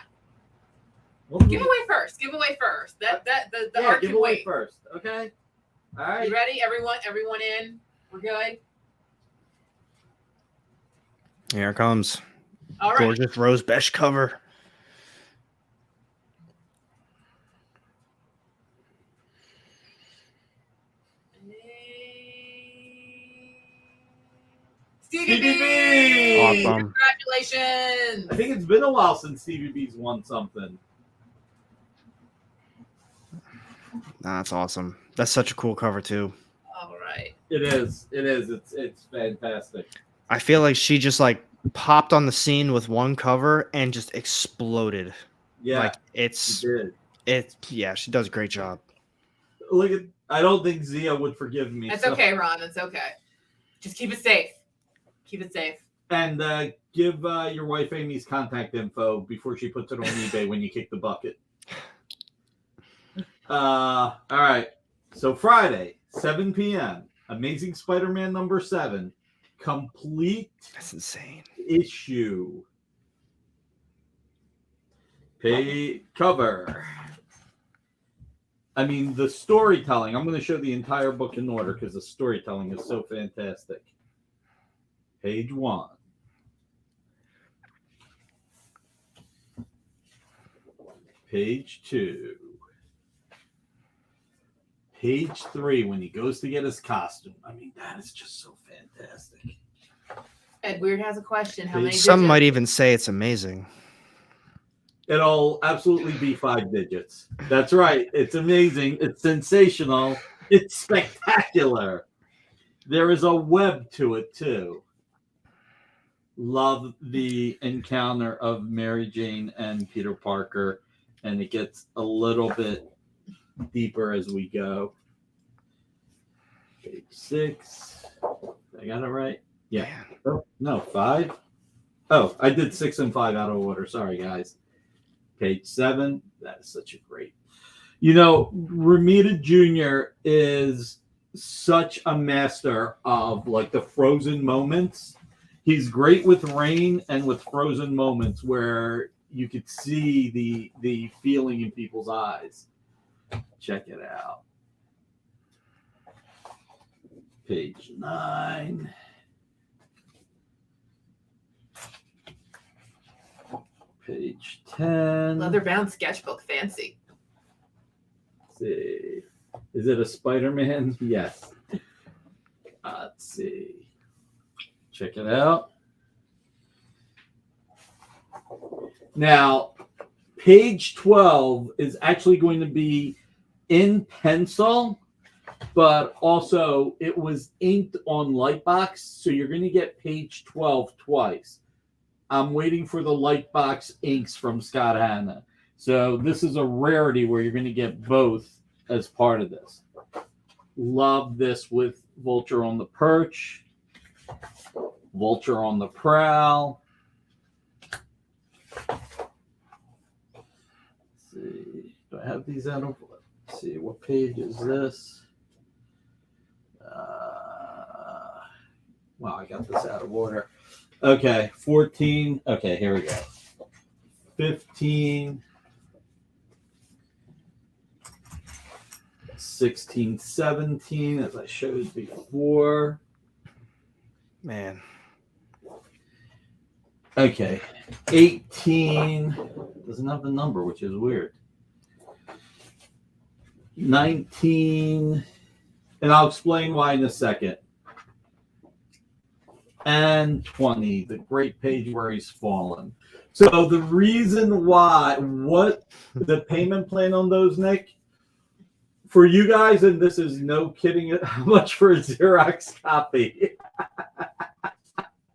Give away first. The art give can away wait. first. Okay. All right. You ready? Everyone in? We're good? Here it comes. All right. Gorgeous Rose Besh cover. Stevie B! Awesome. Congratulations! I think it's been a while since Stevie B's won something. That's awesome. That's such a cool cover too. All right. It is. It's fantastic. I feel like she just popped on the scene with one cover and just exploded. Yeah. She does a great job. Look at. I don't think Zia would forgive me. It's okay, Ron. It's okay. Just keep it safe. And give your wife Amy's contact info before she puts it on eBay when you kick the bucket. All right. So Friday, 7 p.m. Amazing Spider-Man number 7. Complete. That's insane. Issue. Cover. I mean, the storytelling. I'm going to show the entire book in order because the storytelling is so fantastic. Page 1. Page 2. Page 3 when he goes to get his costume. I mean, that is just so fantastic. Ed Weird has a question. How many Some digits? might even say it's amazing. It'll absolutely be 5 digits. That's right. It's amazing. It's sensational. It's spectacular. There is a web to it, too. Love the encounter of Mary Jane and Peter Parker, and it gets a little bit deeper as we go. Page 6. I got it right? Yeah. Oh, no, 5. Oh, I did 6 and 5 out of order. Sorry, guys. Page 7. That is such a great. You know, Ramita Jr. is such a master of like the frozen moments. He's great with rain and with frozen moments where you could see the feeling in people's eyes. Check it out. Page 9. Page 10. Leather bound sketchbook, fancy. Let's see. Is it a Spider-Man? Yes. Let's see. Check it out. Now, page 12 is actually going to be in pencil, but also it was inked on Lightbox, so you're going to get page 12 twice. I'm waiting for the Lightbox inks from Scott Hanna. So this is a rarity where you're going to get both as part of this. Love this with Vulture on the Perch, Vulture on the Prowl. Let's see. Do I have these out of? Let's see. What page is this? Wow, I got this out of order. Okay, 14. Okay, here we go. 15. 16, 17, as I showed before. Man. Okay, 18. Doesn't have the number, which is weird. 19. And I'll explain why in a second. And 20, the great page where he's fallen. So the reason why, what the payment plan on those, Nick, for you guys, and this is no kidding, how much for a Xerox copy?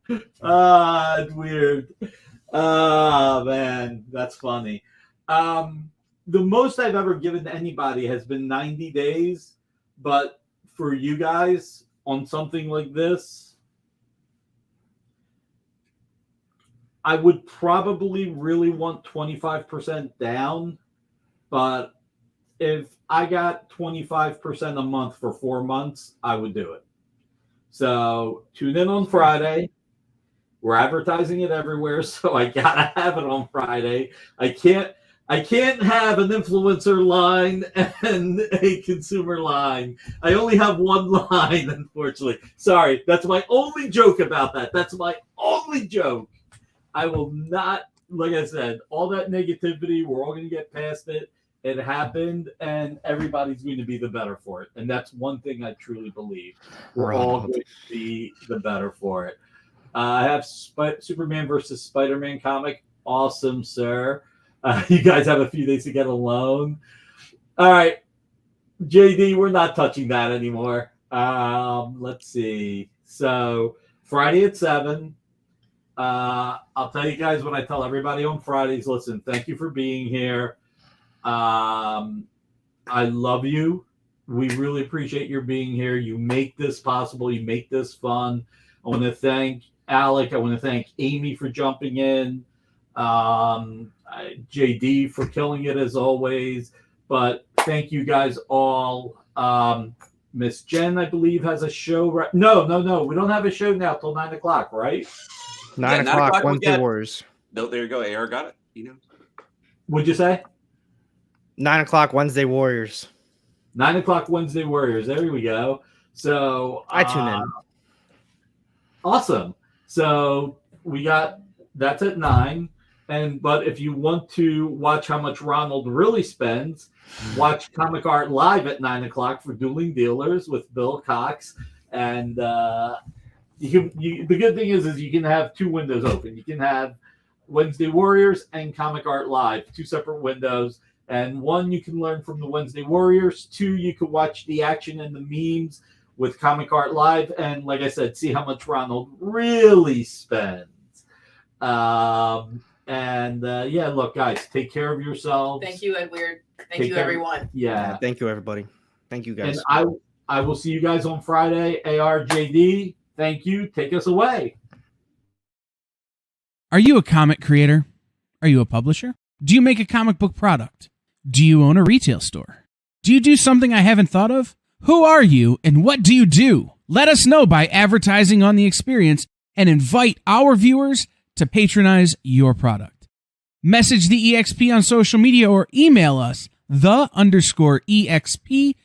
It's weird. Man, that's funny. The most I've ever given to anybody has been 90 days, but for you guys on something like this, I would probably really want 25% down, but if I got 25% a month for 4 months, I would do it. So tune in on Friday. We're advertising it everywhere, so I gotta have it on Friday. I can't have an influencer line and a consumer line. I only have one line, unfortunately. Sorry, that's my only joke about that. That's my only joke. I will not, like I said, all that negativity, we're all going to get past it. It happened, and everybody's going to be the better for it. And that's one thing I truly believe. We're all going to be the better for it. I have Superman versus Spider-Man comic. Awesome, sir. You guys have a few days to get a loan. All right. JD, we're not touching that anymore. Let's see. So Friday at 7. I'll tell you guys what I tell everybody on Fridays. Listen, thank you for being here. I love you. We really appreciate your being here. You make this possible. You make this fun. I want to thank Alec. I want to thank Amy for jumping in. JD for killing it as always. But thank you guys all. Miss Jen, I believe, has a show. Right? No. We don't have a show now till 9 o'clock, right? 9 o'clock Wednesday Warriors. No, there you go. AR got it. You know. What'd you say? 9 o'clock Wednesday Warriors. 9 o'clock Wednesday Warriors. There we go. So I tune in. Awesome. So we got that's at 9. But if you want to watch how much Ronald really spends, watch Comic Art Live at 9 o'clock for Dueling Dealers with Bill Cox. And the good thing is you can have 2 windows open. You can have Wednesday Warriors and Comic Art Live, 2 separate windows. And 1, you can learn from the Wednesday Warriors. 2, you can watch the action and the memes with Comic Art Live. And like I said, see how much Ronald really spends. Yeah, look, guys, take care of yourselves. Thank you, Edward. Thank you, everyone. Yeah. Thank you, everybody. Thank you, guys. And I will see you guys on Friday. ARJD, thank you. Take us away. Are you a comic creator? Are you a publisher? Do you make a comic book product? Do you own a retail store? Do you do something I haven't thought of? Who are you and what do you do? Let us know by advertising on the experience and invite our viewers to patronize your product. Message the EXP on social media or email us _EXP@yahoo.com